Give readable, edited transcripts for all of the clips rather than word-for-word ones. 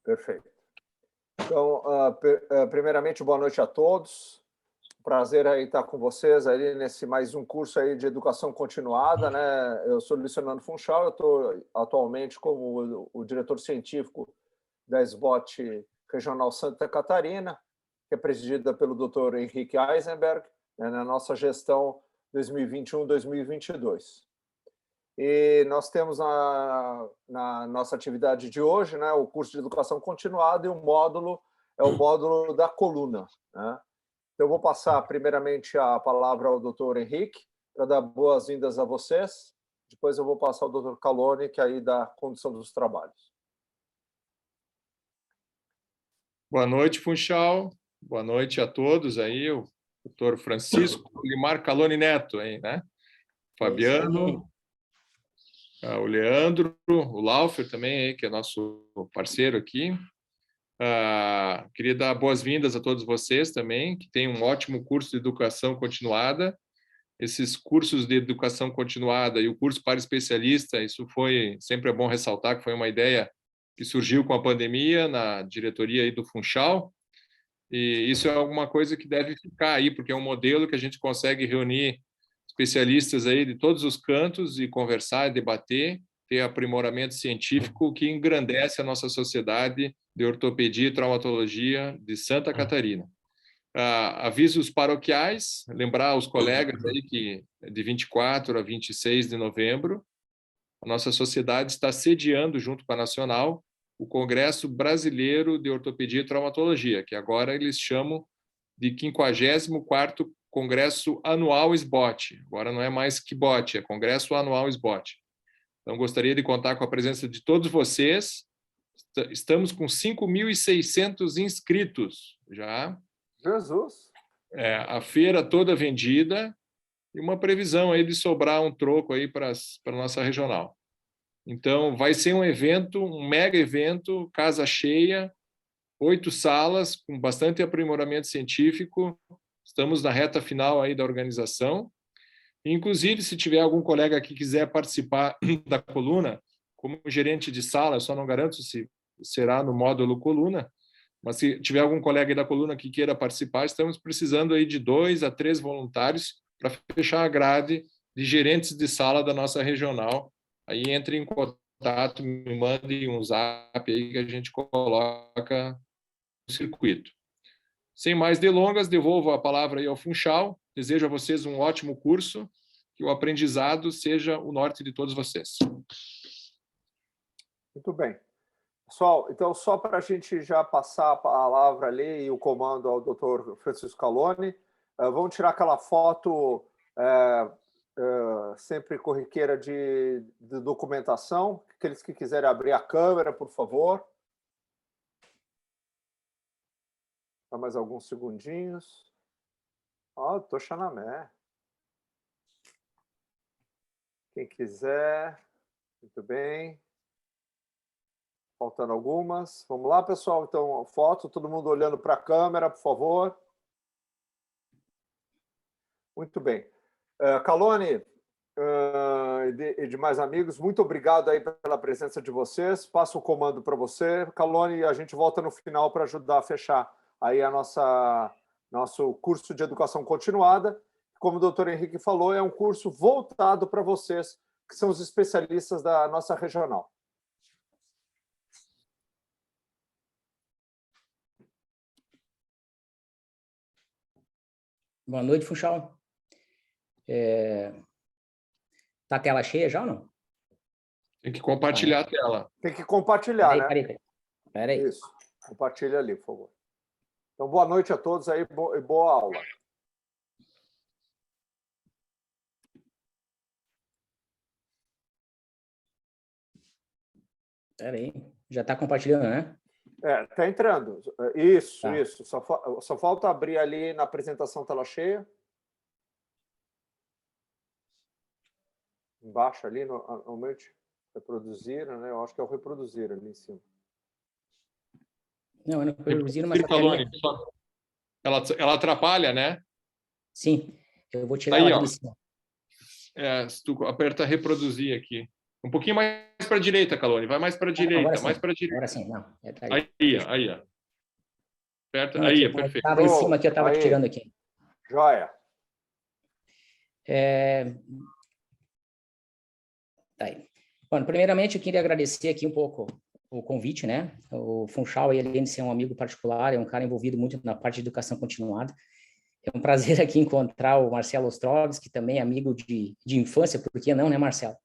Perfeito. Então, primeiramente, boa noite a todos. Prazer aí estar com vocês aí nesse mais um curso aí de educação continuada, né? Eu sou Luiz Fernando Funchal, eu estou atualmente como o diretor científico da SBOT Regional Santa Catarina, que é presidida pelo Dr. Henrique Eisenberg, né, na nossa gestão 2021-2022. E nós temos na nossa atividade de hoje, né, o curso de educação continuada, e o módulo é o módulo da coluna, né? Então, eu vou passar primeiramente a palavra ao Dr. Henrique, para dar boas-vindas a vocês. Depois eu vou passar ao Dr. Caloni, que aí dá a condução dos trabalhos. Boa noite, Funchal. Boa noite a todos aí, o Dr. Francisco Limar Caloni Neto, aí, né? Fabiano, o Leandro, o Laufer também, aí, que é nosso parceiro aqui. Queria dar boas-vindas a todos vocês também, que têm um ótimo curso de educação continuada. Esses cursos de educação continuada e o curso para especialista, isso sempre é bom ressaltar que foi uma ideia que surgiu com a pandemia na diretoria aí do Funchal, e isso é alguma coisa que deve ficar aí, porque é um modelo que a gente consegue reunir especialistas aí de todos os cantos e conversar e debater, ter aprimoramento científico que engrandece a nossa sociedade de ortopedia e traumatologia de Santa Catarina. Avisos paroquiais, lembrar aos colegas aí que de 24 a 26 de novembro, a nossa sociedade está sediando, junto com a Nacional, o Congresso Brasileiro de Ortopedia e Traumatologia, que agora eles chamam de 54º Congresso Anual SBOT. Agora não é mais KBOT, é Congresso Anual SBOT. Então, gostaria de contar com a presença de todos vocês. Estamos com 5.600 inscritos já. Jesus! A feira toda vendida e uma previsão aí de sobrar um troco aí para a nossa regional. Então, vai ser um evento, um mega evento, casa cheia, 8 salas, com bastante aprimoramento científico. Estamos na reta final aí da organização. Inclusive, se tiver algum colega que quiser participar da coluna, como gerente de sala, eu só não garanto se será no módulo coluna, mas se tiver algum colega aí da coluna que queira participar, estamos precisando aí de 2 a 3 voluntários para fechar a grade de gerentes de sala da nossa regional. Aí entre em contato, me mande um zap aí que a gente coloca no circuito. Sem mais delongas, devolvo a palavra aí ao Funchal. Desejo a vocês um ótimo curso, que o aprendizado seja o norte de todos vocês. Muito bem. Pessoal, então, só para a gente já passar a palavra ali e o comando ao Dr. Francisco Caloni, vamos tirar aquela foto sempre corriqueira de documentação. Aqueles que quiserem abrir a câmera, por favor. Dá mais alguns segundinhos. Tô Xanamé. Quem quiser. Muito bem. Faltando algumas. Vamos lá, pessoal. Então, foto, todo mundo olhando para a câmera, por favor. Muito bem. Caloni e demais amigos, muito obrigado aí pela presença de vocês. Passo o comando para você, Caloni, e a gente volta no final para ajudar a fechar aí nosso curso de educação continuada. Como o doutor Henrique falou, é um curso voltado para vocês, que são os especialistas da nossa regional. Boa noite, Funchal. Tá a tela cheia já ou não? Tem que compartilhar a tela. Tem que compartilhar, né? Peraí. Isso. Compartilha ali, por favor. Então, boa noite a todos aí e boa aula. Peraí. Já está compartilhando, né? Está entrando. Isso, Tá. isso. Só falta abrir ali na apresentação tela cheia. Embaixo ali, normalmente, reproduzir, né? Eu acho que é o reproduzir ali em cima. Não, eu não reproduzir, mas... Ela atrapalha, né? Sim. Eu vou tirar aí, ela de cima. Se tu aperta reproduzir aqui. Um pouquinho mais para a direita, Calone. Vai mais para a direita, mais para a direita. Agora sim, não. Tá Aí, ó. Perto, não, aí, aqui, perfeito. estava em cima aqui, eu estava tirando aqui. Joia. Tá aí. Bom, primeiramente, eu queria agradecer aqui um pouco o convite, né? O Funchal, ele, além de ser um amigo particular, é um cara envolvido muito na parte de educação continuada. É um prazer aqui encontrar o Marcelo Ostrogs, que também é amigo de infância, por que não, né, Marcelo?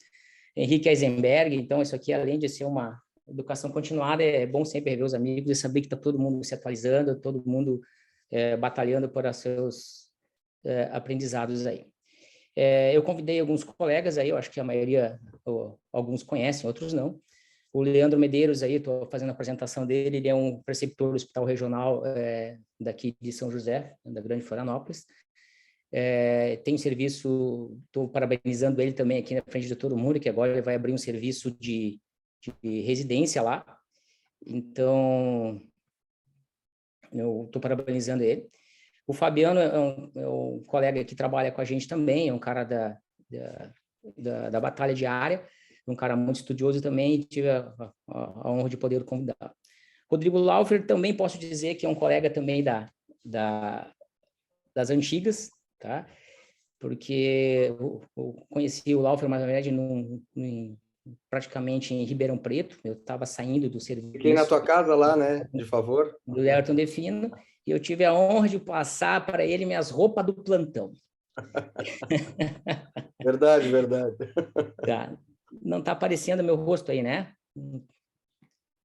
Henrique Eisenberg, então isso aqui, além de ser uma educação continuada, é bom sempre rever os amigos e saber que está todo mundo se atualizando, todo mundo batalhando por seus aprendizados aí. Eu convidei alguns colegas aí, eu acho que a maioria, alguns conhecem, outros não. O Leandro Medeiros aí, estou fazendo a apresentação dele, ele é um preceptor do Hospital Regional daqui de São José, da Grande Florianópolis. Tem serviço, estou parabenizando ele também aqui na frente de todo mundo, que agora ele vai abrir um serviço de residência lá. Então, eu estou parabenizando ele. O Fabiano é um colega que trabalha com a gente também, é um cara da batalha diária, um cara muito estudioso também, e tive a honra de poder convidar. Rodrigo Laufer também posso dizer que é um colega também das antigas, tá? Porque eu conheci o Laufer, mais ou menos, praticamente em Ribeirão Preto, eu estava saindo do serviço. Fiquei na tua casa lá, né? De favor. Do Everton Defino, e eu tive a honra de passar para ele minhas roupas do plantão. Verdade, verdade. Tá. Não está aparecendo meu rosto aí, né?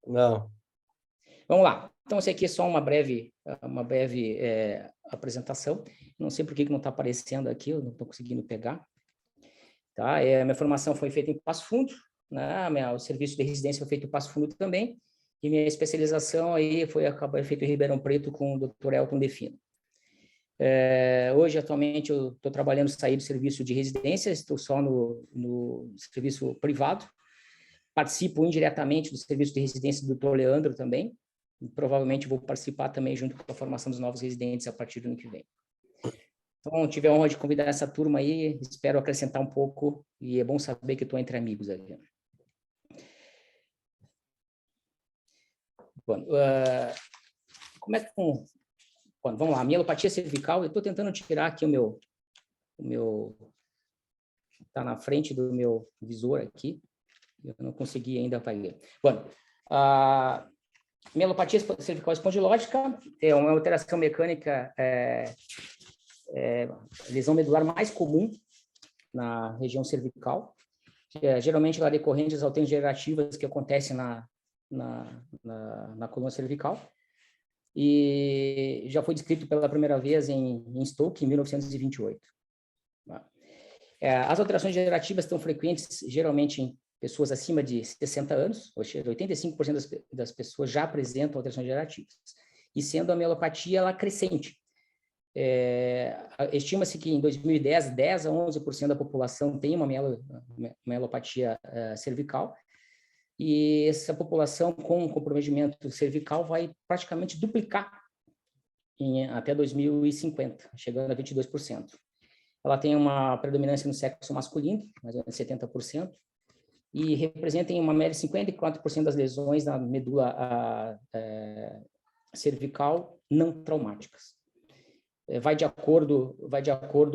Não. Vamos lá. Então, esse aqui é só uma breve apresentação. Não sei por que não está aparecendo aqui, eu não estou conseguindo pegar. Tá? Minha formação foi feita em Passo Fundo, né? O serviço de residência foi feito em Passo Fundo também, e minha especialização aí acabou feita em Ribeirão Preto com o Dr. Elton Defino. Hoje, atualmente, eu estou trabalhando, sair do serviço de residência, estou só no serviço privado, participo indiretamente do serviço de residência do Dr. Leandro também, e provavelmente vou participar também junto com a formação dos novos residentes a partir do ano que vem. Então, tive a honra de convidar essa turma aí, espero acrescentar um pouco, e é bom saber que estou entre amigos aqui. Bom, como é que... Bom, vamos lá, mielopatia cervical, eu estou tentando tirar aqui o meu está na frente do meu visor aqui, eu não consegui ainda fazer. Bom, a mielopatia cervical espondilótica é uma alteração mecânica, lesão medular mais comum na região cervical, geralmente ela é decorrente das alterações degenerativas que acontecem na coluna cervical, e já foi descrito pela primeira vez em Stoke, em 1928. As alterações degenerativas estão frequentes, geralmente, em pessoas acima de 60 anos, ou seja, 85% das pessoas já apresentam alterações degenerativas, e sendo a mielopatia ela crescente. Estima-se que em 2010, 10 a 11% da população tem uma mielopatia cervical, e essa população com comprometimento cervical vai praticamente duplicar até 2050, chegando a 22%. Ela tem uma predominância no sexo masculino, mais ou menos 70%, e representa em uma média 54% das lesões na medula cervical não traumáticas. Vai de acordo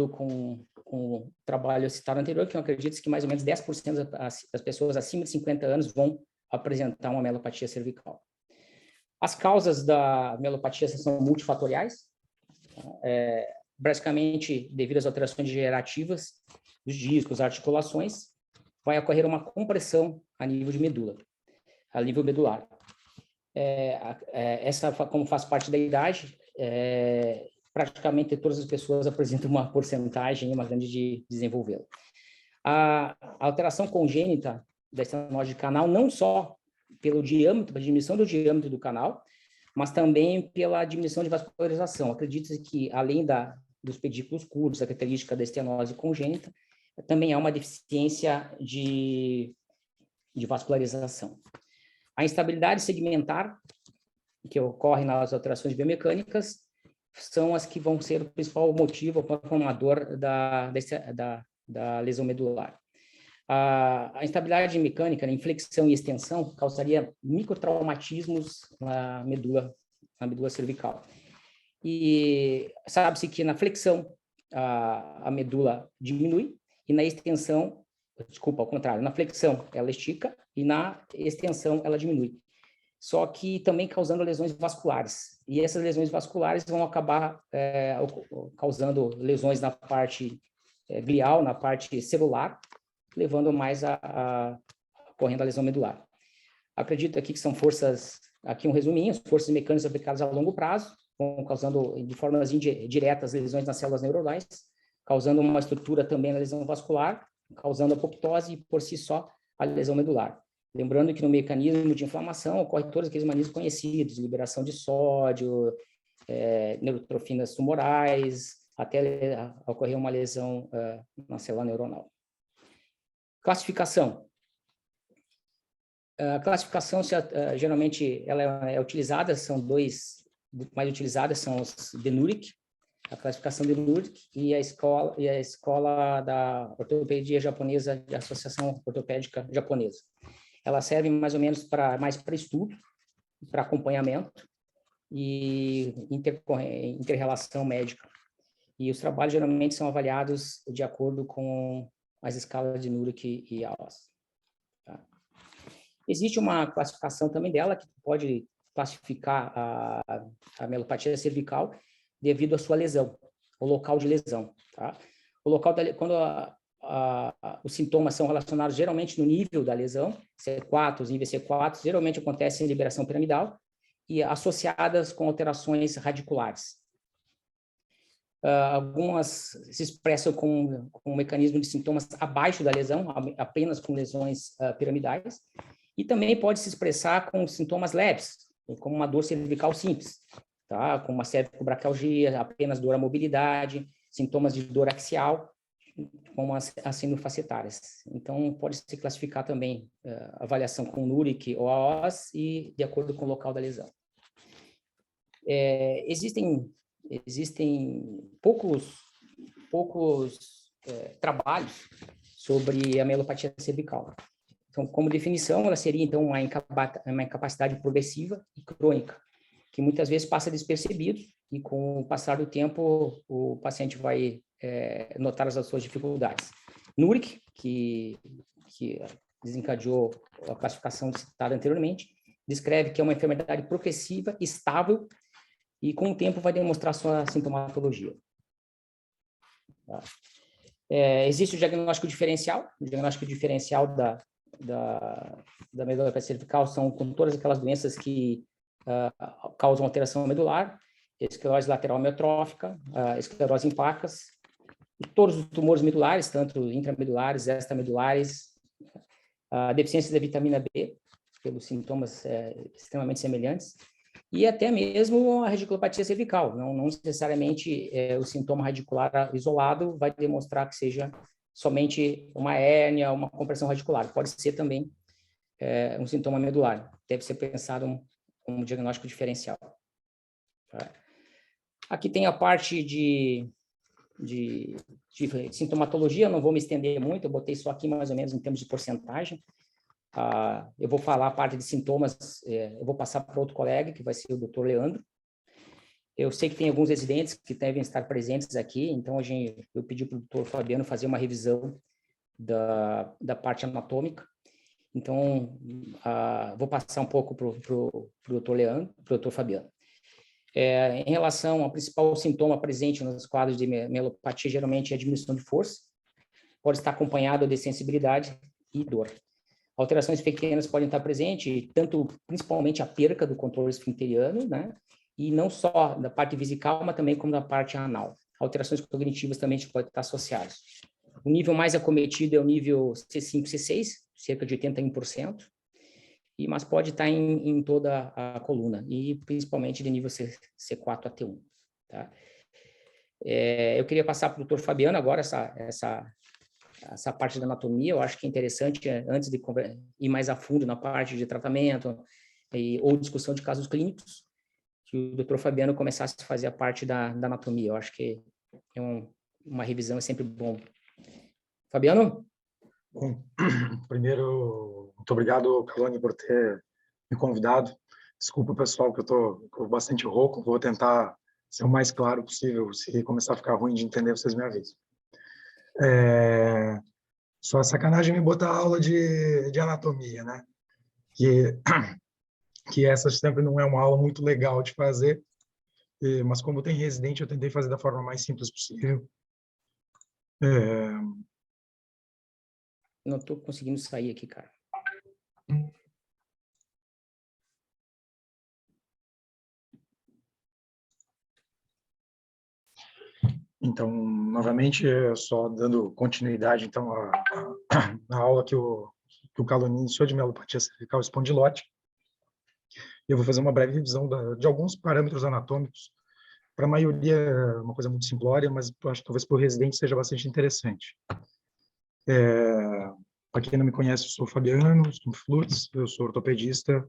com o trabalho citado anterior, que eu acredito que mais ou menos 10% das pessoas acima de 50 anos vão apresentar uma mielopatia cervical. As causas da mielopatia são multifatoriais, basicamente devido às alterações degenerativas dos discos, articulações, vai ocorrer uma compressão a nível de medula, a nível medular. Essa, como faz parte da idade, praticamente todas as pessoas apresentam uma porcentagem, uma grande de desenvolvê-la. A alteração congênita da estenose de canal, não só pelo diâmetro, pela diminuição do diâmetro do canal, mas também pela diminuição de vascularização. Acredita-se que, além dos pedículos curtos, a característica da estenose congênita, também há uma deficiência de vascularização. A instabilidade segmentar, que ocorre nas alterações biomecânicas, são as que vão ser o principal motivo formador da lesão medular. A instabilidade mecânica, né, inflexão e extensão, causaria microtraumatismos na medula cervical. E sabe-se que na flexão a medula diminui e na extensão, desculpa, ao contrário, na flexão ela estica e na extensão ela diminui. Só que também causando lesões vasculares. E essas lesões vasculares vão acabar causando lesões na parte glial, na parte celular, levando mais correndo a lesão medular. Acredito aqui que são forças, aqui um resuminho, forças mecânicas aplicadas a longo prazo, vão causando de formas indiretas lesões nas células neuronais, causando uma estrutura também na lesão vascular, causando apoptose e, por si só, a lesão medular. Lembrando que no mecanismo de inflamação ocorre todos aqueles mecanismos conhecidos, liberação de sódio, neurotrofinas tumorais, até ocorrer uma lesão na célula neuronal. Classificação. A classificação, geralmente, ela é utilizada, são mais utilizadas são os de Nurek, a classificação de Nurek e a escola da ortopedia japonesa, da Associação Ortopédica Japonesa. Ela serve mais ou menos mais para estudo, para acompanhamento e interrelação médica. E os trabalhos geralmente são avaliados de acordo com as escalas de Nurek e AOS. Tá? Existe uma classificação também dela que pode classificar a mielopatia cervical devido à sua lesão, o local de lesão. Tá? O local quando os sintomas são relacionados geralmente no nível da lesão, C4, os níveis C4, geralmente acontecem em liberação piramidal e associadas com alterações radiculares. Algumas se expressam com um mecanismo de sintomas abaixo da lesão, apenas com lesões piramidais, e também pode se expressar com sintomas leves, como uma dor cervical simples, tá? Como uma cervicobraquialgia, apenas dor à mobilidade, sintomas de dor axial, como as sinofacetárias. Então, pode se classificar também avaliação com Nurek ou AOS e de acordo com o local da lesão. Existem poucos trabalhos sobre a mielopatia cervical. Então, como definição, ela seria, então, uma incapacidade progressiva e crônica, que muitas vezes passa despercebido e, com o passar do tempo, o paciente vai notar as suas dificuldades. Nurek, que desencadeou a classificação citada anteriormente, descreve que é uma enfermidade progressiva, estável, e com o tempo vai demonstrar sua sintomatologia. Tá? Existe o diagnóstico diferencial. O diagnóstico diferencial da mielopatia cervical são com todas aquelas doenças que causam alteração medular, esclerose lateral amiotrófica, esclerose em placas, e todos os tumores medulares, tanto intramedulares, extramedulares, deficiência da vitamina B, pelos sintomas extremamente semelhantes, e até mesmo a radiculopatia cervical. Não necessariamente o sintoma radicular isolado vai demonstrar que seja somente uma hérnia, uma compressão radicular. Pode ser também um sintoma medular. Deve ser pensado um diagnóstico diferencial. Tá? Aqui tem a parte de sintomatologia, eu não vou me estender muito, eu botei só aqui mais ou menos em termos de porcentagem. Eu vou falar a parte de sintomas, eu vou passar para outro colega, que vai ser o Dr. Leandro. Eu sei que tem alguns residentes que devem estar presentes aqui, então eu pedi para o Dr. Fabiano fazer uma revisão da parte anatômica. Então, vou passar um pouco para o Dr. Leandro, para o Dr. Fabiano. Em relação ao principal sintoma presente nos quadros de mielopatia, geralmente é a diminuição de força, pode estar acompanhado de sensibilidade e dor. Alterações pequenas podem estar presentes, principalmente a perca do controle esfincteriano, né? E não só da parte vesical, mas também como da parte anal. Alterações cognitivas também podem estar associadas. O nível mais acometido é o nível C5, C6, cerca de 81%, mas pode estar em toda a coluna, e principalmente de nível C4 a T1. Tá? Eu queria passar para o Dr. Fabiano agora essa parte da anatomia. Eu acho que é interessante, antes de ir mais a fundo na parte de tratamento ou discussão de casos clínicos, que o Dr. Fabiano começasse a fazer a parte da anatomia. Eu acho que uma revisão é sempre bom. Fabiano? Bom, primeiro, muito obrigado, Caloni, por ter me convidado. Desculpa, pessoal, que eu tô bastante rouco. Vou tentar ser o mais claro possível. Se começar a ficar ruim de entender, vocês me avisam. Só sacanagem me botar aula de anatomia, né? Que essa sempre não é uma aula muito legal de fazer, mas como tem residente, eu tentei fazer da forma mais simples possível. Não estou conseguindo sair aqui, cara. Então, novamente, só dando continuidade então à aula que o Caloni iniciou de mielopatia cervical espondilótica, eu vou fazer uma breve revisão de alguns parâmetros anatômicos. Para a maioria, é uma coisa muito simplória, mas eu acho que talvez para o residente seja bastante interessante. Para quem não me conhece, eu sou Fabiano, sou Flutz, eu sou ortopedista,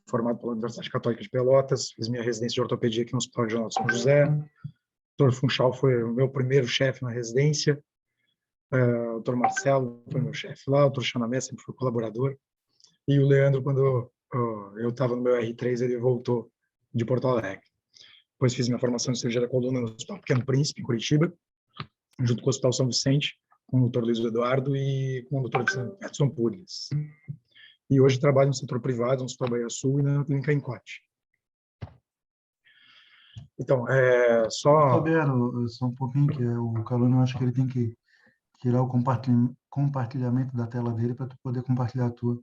formado pela Universidade Católica de Pelotas, fiz minha residência de ortopedia aqui no Hospital Regional de São José. O Dr. Funchal foi o meu primeiro chefe na residência, o Dr. Marcelo foi meu chefe lá, o Dr. Xanamé sempre foi colaborador, e o Leandro, quando eu estava no meu R3, ele voltou de Porto Alegre. Depois fiz minha formação de cirurgia da coluna no Hospital Pequeno Príncipe, em Curitiba, junto com o Hospital São Vicente, com o Dr. Luiz Eduardo e com o Dr. Edson Purles. E hoje trabalho no setor privado, no Hospital Bahia Sul e na Clínica Encote. Então, só... Fabiano, só um pouquinho, que o Caloni, eu acho que ele tem que tirar o compartilhamento da tela dele para tu poder compartilhar a tua.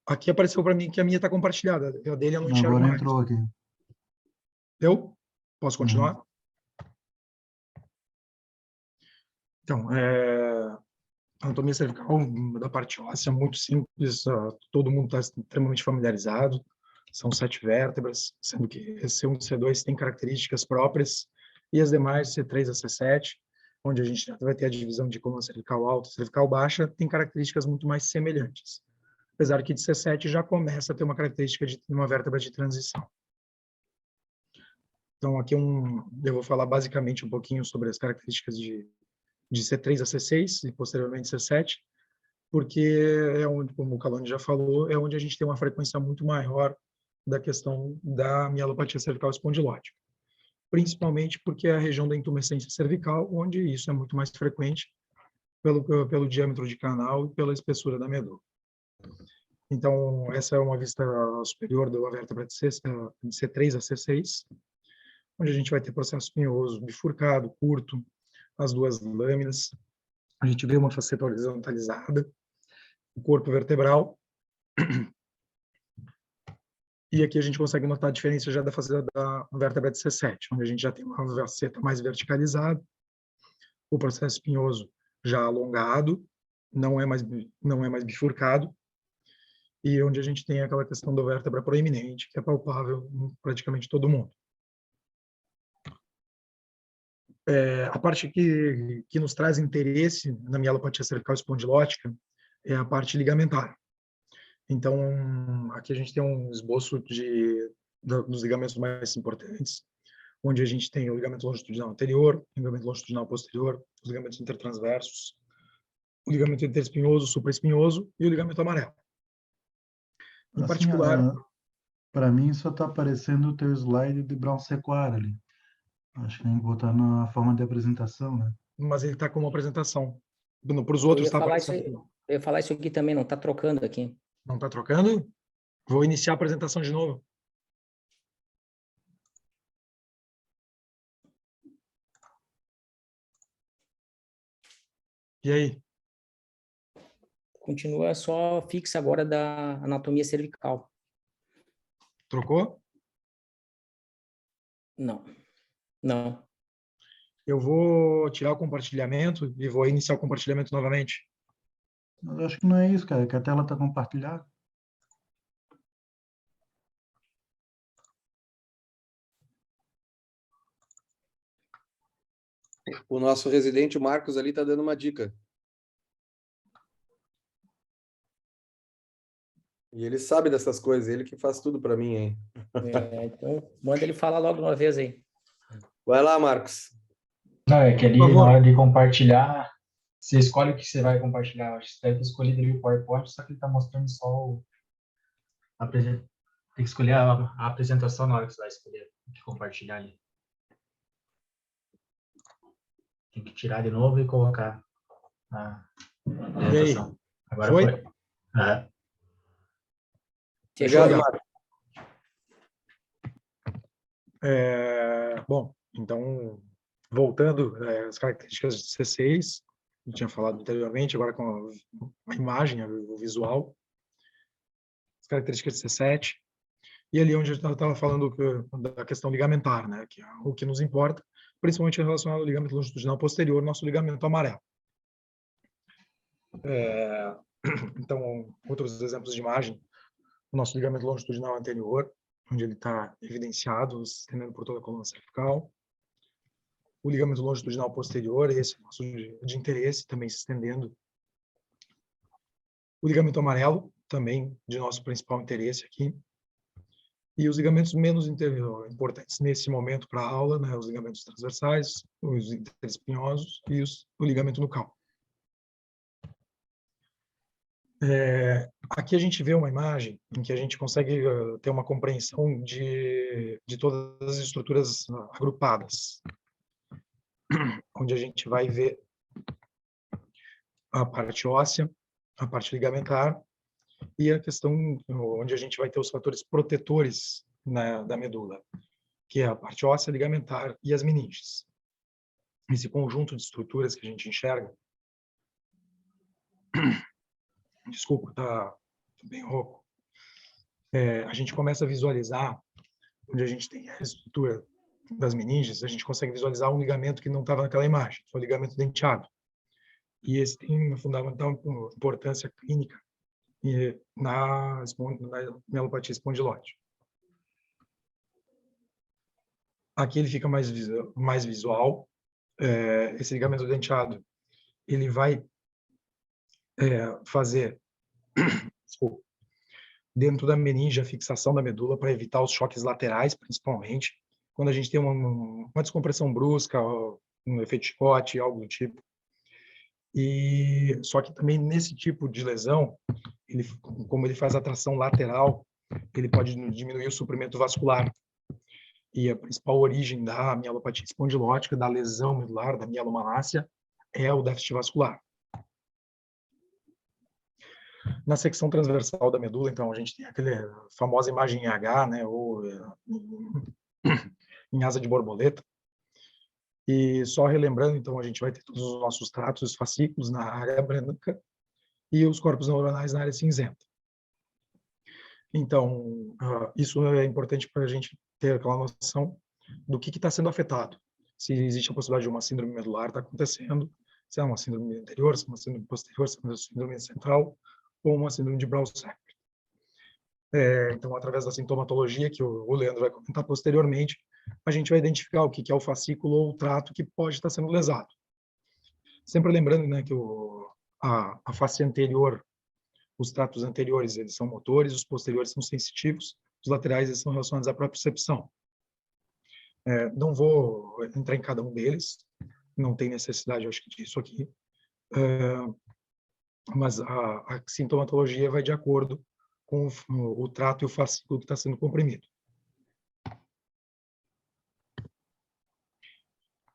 Aqui apareceu para mim que a minha está compartilhada, a dele eu não enxergo Agora mais. entrou aqui. Eu? Posso continuar? Então, anatomia cervical da parte óssea, muito simples, todo mundo está extremamente familiarizado. São 7 vértebras, sendo que C1 e C2 têm características próprias, e as demais, C3 a C7, onde a gente vai ter a divisão de coluna cervical alta e cervical baixa, tem características muito mais semelhantes. Apesar que de C7 já começa a ter uma característica de uma vértebra de transição. Então, aqui eu vou falar basicamente um pouquinho sobre as características de C3 a C6 e posteriormente C7, porque é onde, como o Caloni já falou, é onde a gente tem uma frequência muito maior da questão da mielopatia cervical espondilótica. Principalmente porque é a região da intumescência cervical, onde isso é muito mais frequente pelo diâmetro de canal e pela espessura da medula. Então, essa é uma vista superior da vértebra de C3 a C6, onde a gente vai ter processo espinhoso bifurcado, curto, as duas lâminas. A gente vê uma faceta horizontalizada, o corpo vertebral. E aqui a gente consegue notar a diferença já da faceta da vértebra de C7, onde a gente já tem uma faceta mais verticalizada, o processo espinhoso já alongado, não é mais bifurcado, e onde a gente tem aquela questão da vértebra proeminente, que é palpável em praticamente todo mundo. A parte que nos traz interesse na mielopatia cervical espondilótica é a parte ligamentar. Então, aqui a gente tem um esboço dos ligamentos mais importantes, onde a gente tem o ligamento longitudinal anterior, o ligamento longitudinal posterior, os ligamentos intertransversos, o ligamento interespinhoso, supraespinhoso e o ligamento amarelo. Em Assim, particular... para mim, só está aparecendo o teu slide de Brown Sequard ali. Acho que tem que botar na forma de apresentação, né? Mas ele está como apresentação. Para os outros está aparecendo. Eu ia falar isso aqui também, não está trocando aqui. Não está trocando? Vou iniciar a apresentação de novo. E aí? Continua só fixa agora da anatomia cervical. Trocou? Não. Não. Eu vou tirar o compartilhamento e vou iniciar o compartilhamento novamente. Mas eu acho que não é isso, cara, que a tela está compartilhada. O nosso residente, o Marcos, ali está dando uma dica. E ele sabe dessas coisas, ele que faz tudo para mim, hein? Então, manda ele falar logo de uma vez aí. Vai lá, Marcos. Não, é que ali na hora de compartilhar, você escolhe o que você vai compartilhar. Acho que você deve ter escolhido ali o PowerPoint, só que ele está mostrando só tem que escolher a apresentação na hora que você vai escolher o que compartilhar ali. Tem que tirar de novo e colocar a apresentação. Agora Foi? foi. Aham. Fechou? Obrigado, Marco. Bom, então, voltando às características de C6, eu tinha falado anteriormente, agora com a imagem, o visual, as características de C7, e ali onde eu estava falando da questão ligamentar, né, que é o que nos importa, principalmente relacionado ao ligamento longitudinal posterior, nosso ligamento amarelo. Então, outros exemplos de imagem, o nosso ligamento longitudinal anterior, onde ele está evidenciado, se estendendo por toda a coluna cervical. O ligamento longitudinal posterior, esse nosso de interesse, também se estendendo. O ligamento amarelo, também de nosso principal interesse aqui. E os ligamentos menos importantes nesse momento para a aula, né, os ligamentos transversais, os interespinhosos e o ligamento nucal. Aqui a gente vê uma imagem em que a gente consegue ter uma compreensão de todas as estruturas agrupadas, onde a gente vai ver a parte óssea, a parte ligamentar e a questão onde a gente vai ter os fatores protetores da medula, que é a parte óssea, ligamentar e as meninges. Esse conjunto de estruturas que a gente enxerga, desculpa, tá bem rouco, a gente começa a visualizar, onde a gente tem a estrutura das meninges, a gente consegue visualizar um ligamento que não estava naquela imagem, que é o ligamento denteado. E esse tem uma fundamental importância clínica na mielopatia espondilótica. Aqui ele fica mais visual. Esse ligamento denteado, ele vai fazer, desculpa, dentro da meninge a fixação da medula para evitar os choques laterais, principalmente, quando a gente tem uma descompressão brusca, um efeito chicote, algo do tipo. E só que também nesse tipo de lesão, como ele faz a tração lateral, ele pode diminuir o suprimento vascular. E a principal origem da mielopatia espondilótica, da lesão medular, da mielomalácia, é o déficit vascular. Na secção transversal da medula, então, a gente tem aquela famosa imagem em H, né, ou em asa de borboleta. E só relembrando, então, a gente vai ter todos os nossos tratos, os fascículos na área branca e os corpos neuronais na área cinzenta. Então, isso é importante para a gente ter aquela noção do que está sendo afetado. Se existe a possibilidade de uma síndrome medular está acontecendo, se é uma síndrome anterior, se é uma síndrome posterior, se é uma síndrome central ou uma síndrome de Brown-Sequard. Então, através da sintomatologia, que o Leandro vai comentar posteriormente, a gente vai identificar o que é o fascículo ou o trato que pode estar sendo lesado. Sempre lembrando, né, que a face anterior, os tratos anteriores, eles são motores, os posteriores são sensitivos, os laterais eles são relacionados à propriocepção. Não vou entrar em cada um deles, não tem necessidade, eu acho que disso aqui, mas a sintomatologia vai de acordo com o trato e o fascículo que está sendo comprimido.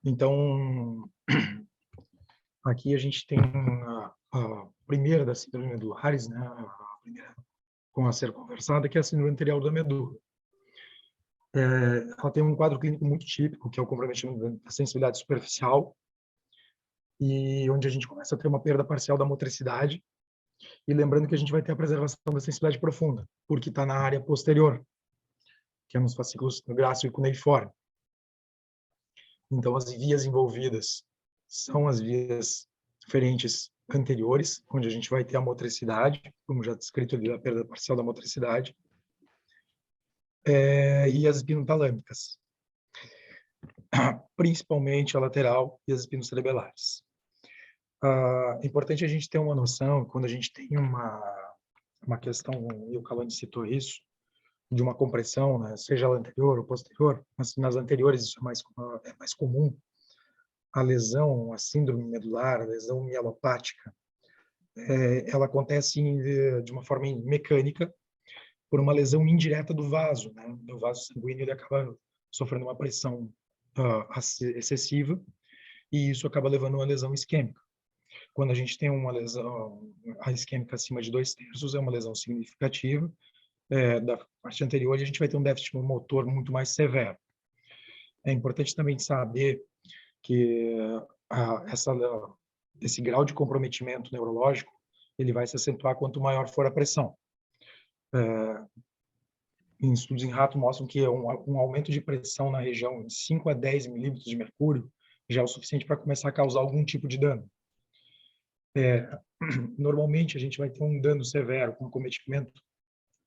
Então, aqui a gente tem a primeira das síndromes medulares, né, a primeira com a ser conversada, que é a síndrome anterior da medula. Ela tem um quadro clínico muito típico, que é o comprometimento da sensibilidade superficial, e onde a gente começa a ter uma perda parcial da motricidade, e lembrando que a gente vai ter a preservação da sensibilidade profunda, porque está na área posterior, que é nos fascículos grácil e cuneiforme. Então, as vias envolvidas são as vias diferentes anteriores, onde a gente vai ter a motricidade, como já descrito ali, a perda parcial da motricidade, e as espinotalâmicas, principalmente a lateral e as espinocerebelares. É importante a gente ter uma noção, quando a gente tem uma questão, e o Caloni citou isso, de uma compressão, né, seja ela anterior ou posterior, mas nas anteriores isso é mais comum, a lesão, a síndrome medular, a lesão mielopática, ela acontece de uma forma mecânica por uma lesão indireta do vaso, né? O vaso sanguíneo ele acaba sofrendo uma pressão excessiva e isso acaba levando a uma lesão isquêmica. Quando a gente tem uma lesão isquêmica acima de 2/3, é uma lesão significativa. Da parte anterior, a gente vai ter um déficit motor muito mais severo. É importante também saber que esse grau de comprometimento neurológico ele vai se acentuar quanto maior for a pressão. Em estudos em rato mostram que um aumento de pressão na região de 5 a 10 milímetros de mercúrio já é o suficiente para começar a causar algum tipo de dano. Normalmente, a gente vai ter um dano severo com cometimento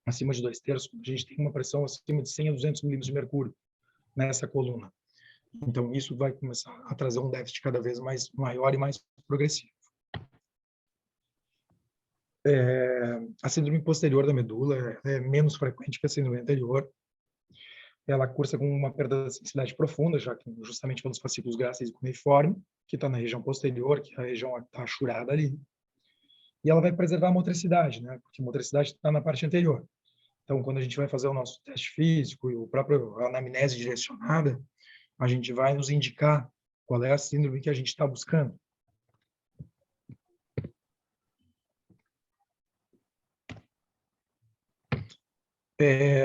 acima de 2/3, a gente tem uma pressão acima de 100 a 200 milímetros de mercúrio nessa coluna. Então, isso vai começar a trazer um déficit cada vez mais maior e mais progressivo. A síndrome posterior da medula é menos frequente que a síndrome anterior. Ela cursa com uma perda de sensibilidade profunda, já que justamente pelos fascículos gráceis e cuneiforme, que está na região posterior, que é a região está achurada ali. E ela vai preservar a motricidade, né? Porque a motricidade está na parte anterior. Então, quando a gente vai fazer o nosso teste físico e o próprio anamnese direcionada, a gente vai nos indicar qual é a síndrome que a gente está buscando.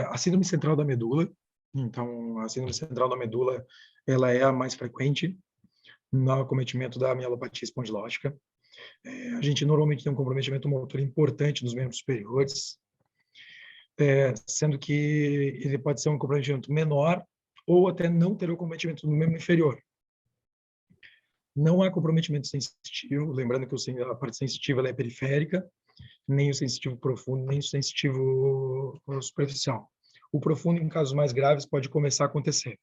A síndrome central da medula. Então, a síndrome central da medula, ela é a mais frequente no acometimento da mielopatia espondilótica. A gente normalmente tem um comprometimento motor importante nos membros superiores, sendo que ele pode ser um comprometimento menor ou até não ter o comprometimento no membro inferior. Não há comprometimento sensitivo, lembrando que a parte sensitiva ela é periférica, nem o sensitivo profundo, nem o sensitivo superficial. O profundo, em casos mais graves, pode começar a acontecer.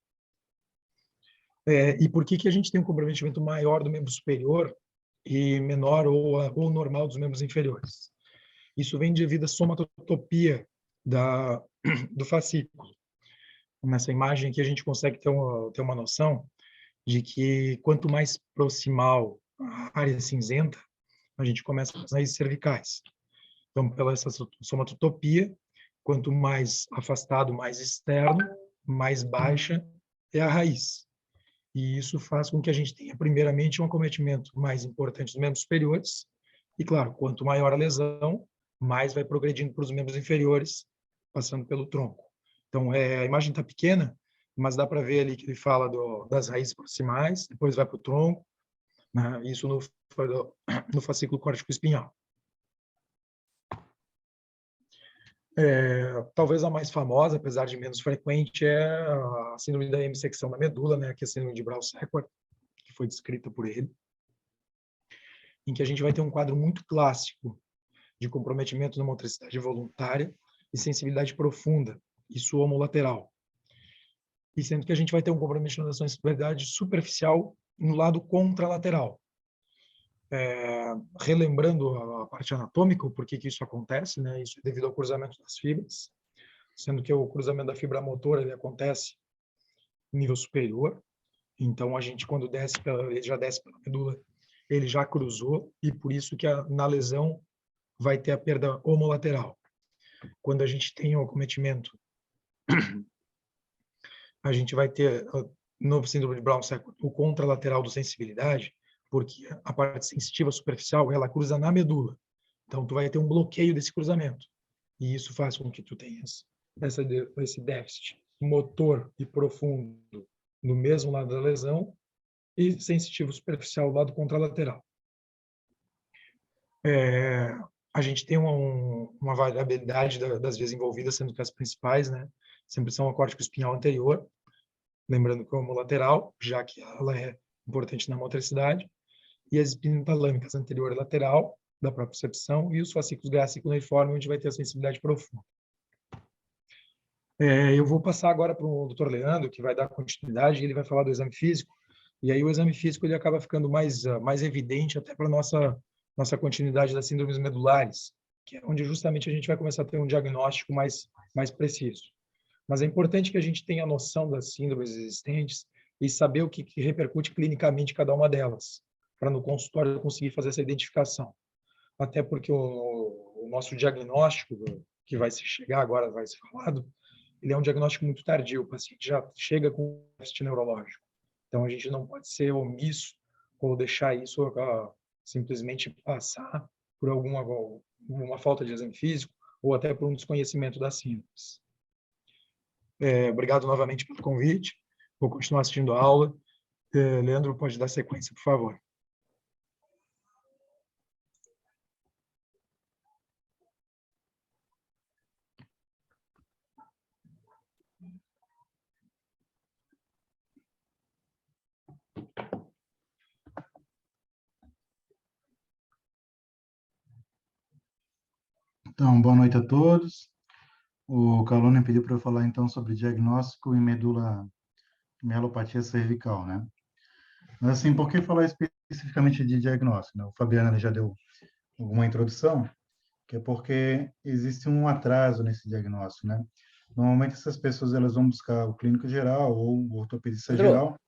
E por que a gente tem um comprometimento maior do membro superior e menor ou normal dos membros inferiores? Isso vem devido à somatotopia do fascículo. Nessa imagem aqui a gente consegue ter uma noção de que quanto mais proximal a área cinzenta, a gente começa com as raízes cervicais. Então, pela essa somatotopia, quanto mais afastado, mais externo, mais baixa é a raiz. E isso faz com que a gente tenha, primeiramente, um acometimento mais importante dos membros superiores. E, claro, quanto maior a lesão, mais vai progredindo para os membros inferiores, passando pelo tronco. Então, a imagem está pequena, mas dá para ver ali que ele fala das raízes proximais, depois vai para o tronco, né? Isso no fascículo córtico-espinhal. Talvez a mais famosa, apesar de menos frequente, é a síndrome da hemissecção da medula, né, que é a síndrome de Braun-Sequard, que foi descrita por ele, em que a gente vai ter um quadro muito clássico de comprometimento na motricidade voluntária e sensibilidade profunda, isso homolateral. E sendo que a gente vai ter um comprometimento da sensibilidade superficial no lado contralateral. Relembrando a parte anatômica, por que isso acontece, né? Isso é devido ao cruzamento das fibras, sendo que o cruzamento da fibra motora ele acontece em nível superior. Então, a gente, quando desce, ele já desce pela medula, ele já cruzou, e por isso que na lesão vai ter a perda homolateral. Quando a gente tem o acometimento, a gente vai ter, no síndrome de Braun-Sequard, o contralateral do sensibilidade, porque a parte sensitiva superficial, ela cruza na medula. Então, tu vai ter um bloqueio desse cruzamento. E isso faz com que tu tenhas esse déficit motor e profundo no mesmo lado da lesão e sensitivo superficial do lado contralateral. A gente tem uma variabilidade das vias envolvidas, sendo que as principais, né, sempre são a córtico-espinhal anterior, lembrando que é homolateral, já que ela é importante na motricidade, e as espinotalâmicas anterior e lateral, da propriocepção, e os fascículos gráceo e cuneiforme, onde vai ter a sensibilidade profunda. Eu vou passar agora para o Dr. Leandro, que vai dar continuidade, e ele vai falar do exame físico, e aí o exame físico ele acaba ficando mais evidente até para a nossa continuidade das síndromes medulares, que é onde justamente a gente vai começar a ter um diagnóstico mais preciso. Mas é importante que a gente tenha noção das síndromes existentes e saber o que repercute clinicamente cada uma delas, para no consultório eu conseguir fazer essa identificação. Até porque o nosso diagnóstico, que vai se chegar agora, vai ser falado, ele é um diagnóstico muito tardio, o paciente já chega com déficit neurológico. Então, a gente não pode ser omisso ou deixar isso simplesmente passar por uma falta de exame físico ou até por um desconhecimento das síndromes. Obrigado novamente pelo convite. Vou continuar assistindo a aula. Leandro, pode dar sequência, por favor. Então, boa noite a todos. O Calone pediu para eu falar, então, sobre diagnóstico em mielopatia cervical, né? Mas, assim, por que falar especificamente de diagnóstico, né? O Fabiano já deu alguma introdução, que é porque existe um atraso nesse diagnóstico, né? Normalmente, essas pessoas, elas vão buscar o clínico geral ou o ortopedista Leandro. geral.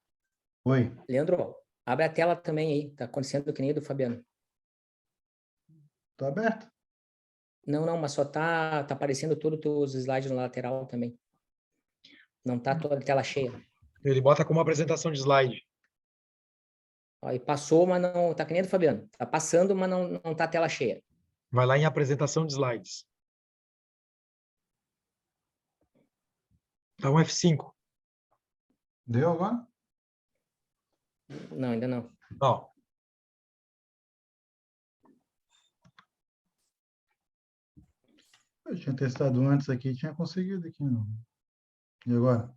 Oi. Leandro, abre a tela também aí. Tá acontecendo que nem do Fabiano. Tá aberto? Não, mas só tá aparecendo todos os slides na lateral também. Não tá toda a tela cheia. Ele bota como apresentação de slide. Ó, e passou, mas não tá que nem do Fabiano. Tá passando, mas não tá a tela cheia. Vai lá em apresentação de slides. Dá um F5. Deu agora? Não, ainda não. Ó. Eu tinha testado antes aqui, tinha conseguido aqui. Não. E agora?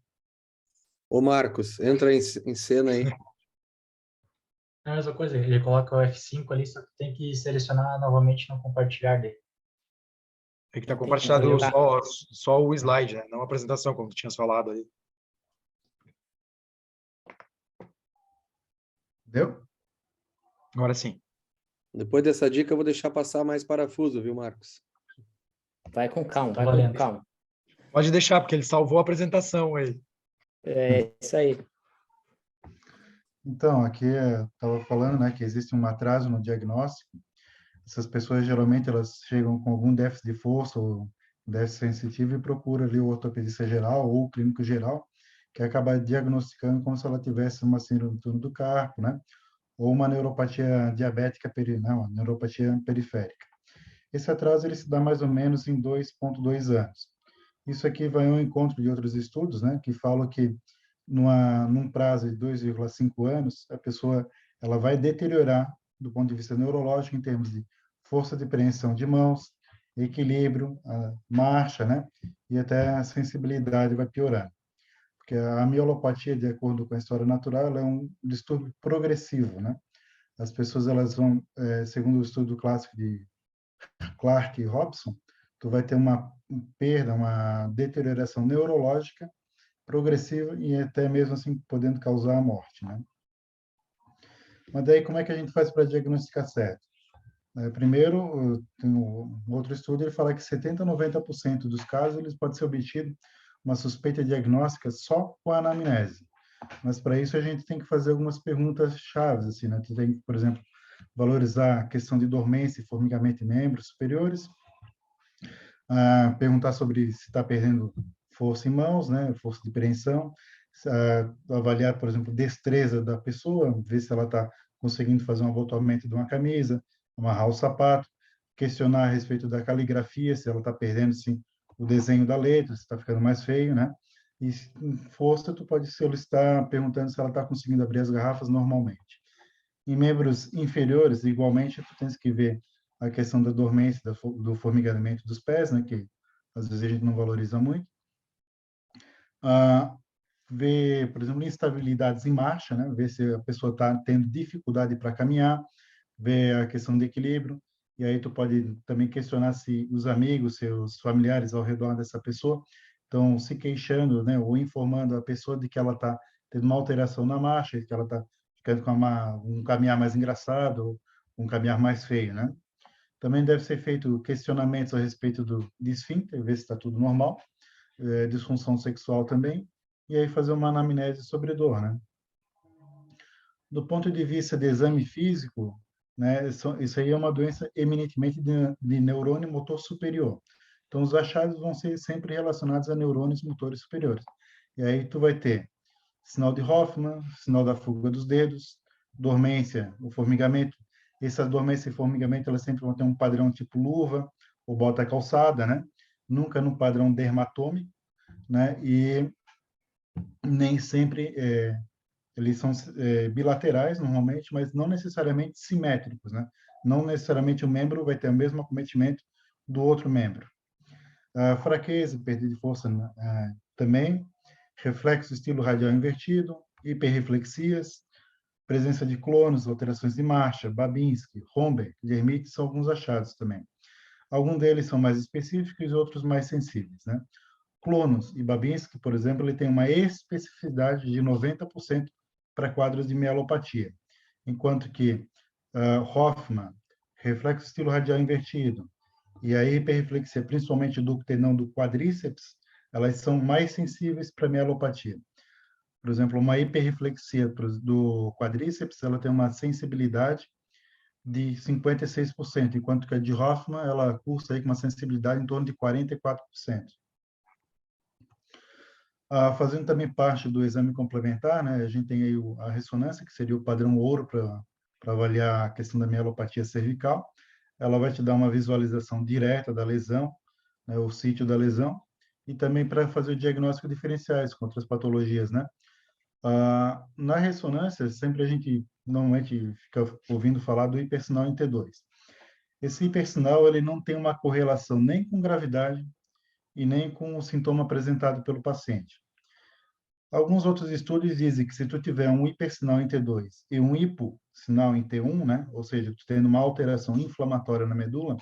Ô, Marcos, entra em cena aí. É a mesma coisa, ele coloca o F5 ali, só que tem que selecionar novamente no compartilhar dele. É que está Tem que compartilhado jogar. só o slide, né? Não a apresentação, como tu tinhas falado aí. Deu? Agora sim. Depois dessa dica, eu vou deixar passar mais parafuso, viu, Marcos? Vai com calma, Tá vai valendo. com calma. Pode deixar, porque ele salvou a apresentação aí. É isso aí. Então, aqui estava falando, né, que existe um atraso no diagnóstico. Essas pessoas, geralmente, elas chegam com algum déficit de força ou déficit sensitivo e procuram ali o ortopedista geral ou o clínico geral, que acaba diagnosticando como se ela tivesse uma síndrome do túnel do carpo, né, ou uma neuropatia diabética, não, uma neuropatia periférica. Esse atraso ele se dá mais ou menos em 2,2 anos. Isso aqui vai ao encontro de outros estudos, né, que falam que num prazo de 2,5 anos, a pessoa ela vai deteriorar do ponto de vista neurológico em termos de força de preensão de mãos, equilíbrio, a marcha, né, e até a sensibilidade vai piorando. Porque a mielopatia, de acordo com a história natural, ela é um distúrbio progressivo, né? As pessoas elas vão, segundo o estudo clássico de Clark e Robson, tu vai ter uma perda, uma deterioração neurológica progressiva e até mesmo assim podendo causar a morte, né? Mas daí como é que a gente faz para diagnosticar certo? Primeiro, tem um outro estudo, ele fala que 70 a 90% dos casos eles pode ser obtido uma suspeita diagnóstica só com a anamnese. Mas para isso a gente tem que fazer algumas perguntas chaves, assim, né? Tu tem que, por exemplo, valorizar a questão de dormência e formigamento em membros superiores, perguntar sobre se está perdendo força em mãos, né, força de preensão, avaliar, por exemplo, destreza da pessoa, ver se ela está conseguindo fazer um abotoamento de uma camisa, amarrar o sapato, questionar a respeito da caligrafia, se ela está perdendo sim, o desenho da letra, se está ficando mais feio, né? E em força, tu pode solicitar perguntando se ela está conseguindo abrir as garrafas normalmente. Em membros inferiores, igualmente, tu tens que ver a questão da dormência, do formigamento dos pés, né, que às vezes a gente não valoriza muito. Ver, por exemplo, instabilidades em marcha, né, ver se a pessoa está tendo dificuldade para caminhar, ver a questão de equilíbrio, e aí tu pode também questionar se os amigos, seus familiares ao redor dessa pessoa estão se queixando, né, ou informando a pessoa de que ela está tendo uma alteração na marcha, que ela está ficando com um caminhar mais engraçado, um caminhar mais feio, né? Também deve ser feito questionamentos a respeito de esfíncter, ver se está tudo normal, disfunção sexual também, e aí fazer uma anamnese sobre dor, né? Do ponto de vista de exame físico, né, isso aí é uma doença eminentemente de neurônio motor superior. Então, os achados vão ser sempre relacionados a neurônios motores superiores. E aí tu vai ter sinal de Hoffman, sinal da fuga dos dedos, dormência, o formigamento. Essas dormência e formigamento, elas sempre vão ter um padrão tipo luva ou bota calçada, né? Nunca no padrão dermatômico, né? E nem sempre eles são bilaterais normalmente, mas não necessariamente simétricos, né? Não necessariamente o membro vai ter o mesmo acometimento do outro membro. Fraqueza, perda de força também, reflexo estilo radial invertido, hiperreflexias, presença de clonos, alterações de marcha, Babinski, Romberg, Lhermitte são alguns achados também. Alguns deles são mais específicos e outros mais sensíveis, né? Clonos e Babinski, por exemplo, ele tem uma especificidade de 90% para quadros de mielopatia, enquanto que Hoffman, reflexo estilo radial invertido, e a hiperreflexia, principalmente do tendão do quadríceps, elas são mais sensíveis para mielopatia. Por exemplo, uma hiperreflexia do quadríceps, ela tem uma sensibilidade de 56%, enquanto que a de Hoffman, ela cursa aí com uma sensibilidade em torno de 44%. Fazendo também parte do exame complementar, né, a gente tem aí a ressonância, que seria o padrão ouro para avaliar a questão da mielopatia cervical. Ela vai te dar uma visualização direta da lesão, né, o sítio da lesão, e também para fazer o diagnóstico diferenciais contra as patologias, né? Na ressonância, sempre a gente normalmente fica ouvindo falar do hipersinal em T2. Esse hipersinal, ele não tem uma correlação nem com gravidade e nem com o sintoma apresentado pelo paciente. Alguns outros estudos dizem que se tu tiver um hipersinal em T2 e um hipossinal em T1, né, ou seja, tu tendo uma alteração inflamatória na medula,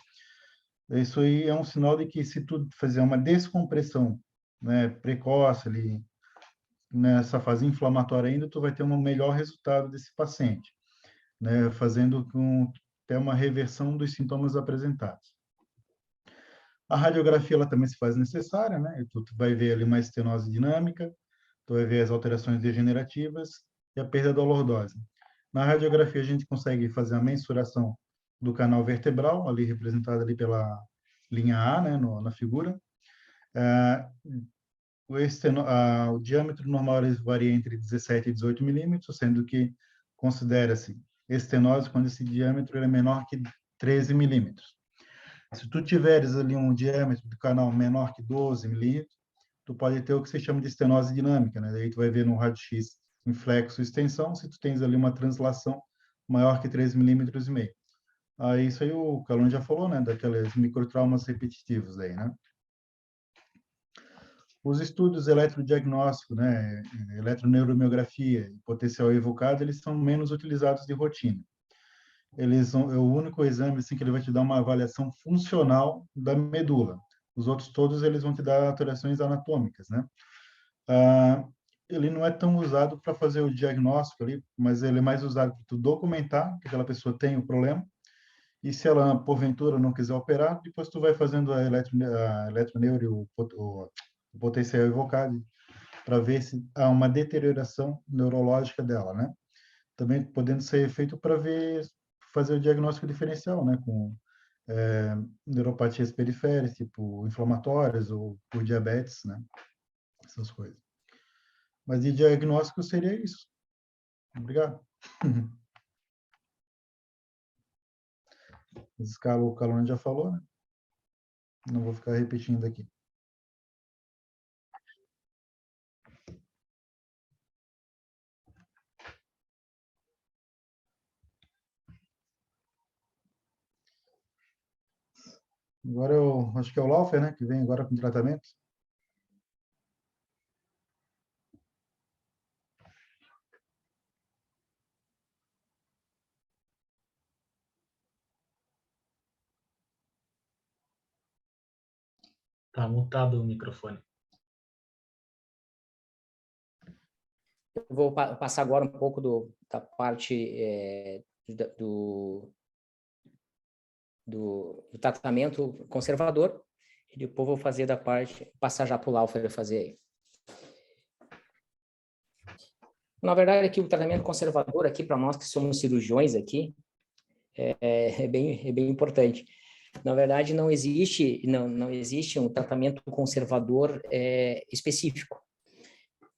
isso aí é um sinal de que se tu fizer uma descompressão, né, precoce ali, nessa fase inflamatória ainda, tu vai ter um melhor resultado desse paciente, né, fazendo com até uma reversão dos sintomas apresentados. A radiografia ela também se faz necessária, né? Tu vai ver ali uma estenose dinâmica, tu vai ver as alterações degenerativas e a perda da lordose. Na radiografia a gente consegue fazer a mensuração do canal vertebral, ali representado ali pela linha A, né, na figura. O diâmetro normal varia entre 17 e 18 milímetros, sendo que considera-se estenose quando esse diâmetro é menor que 13 milímetros. Se tu tiveres ali um diâmetro do canal menor que 12 milímetros, tu pode ter o que se chama de estenose dinâmica, né? Daí tu vai ver no raio-x em flexo e extensão, se tu tens ali uma translação maior que 3 milímetros e meio. Isso aí o Calon já falou, né? Daqueles microtraumas repetitivos aí, né? Os estudos eletrodiagnósticos, né? Eletroneuromiografia e potencial evocado, eles são menos utilizados de rotina. Eles é o único exame assim que ele vai te dar uma avaliação funcional da medula. Os outros todos eles vão te dar alterações anatômicas, né? Ele não é tão usado para fazer o diagnóstico ali, mas ele é mais usado para tu documentar que aquela pessoa tem o problema. E se ela porventura não quiser operar, depois tu vai fazendo a eletroneuro, o potencial evocado para ver se há uma deterioração neurológica dela, né? Também podendo ser feito para fazer o diagnóstico diferencial, né, com neuropatias periféricas, tipo inflamatórias ou por diabetes, né, essas coisas. Mas de diagnóstico seria isso. Obrigado. O Calone já falou, né? Não vou ficar repetindo aqui. Agora eu acho que é o Laufer, né, que vem agora com tratamento. Tá mutado o microfone. Eu vou passar agora um pouco da parte do tratamento conservador, e depois vou fazer passar já para o Laufer fazer aí. Na verdade, aqui o tratamento conservador, aqui para nós que somos cirurgiões aqui, é bem importante. Na verdade, não existe um tratamento conservador específico.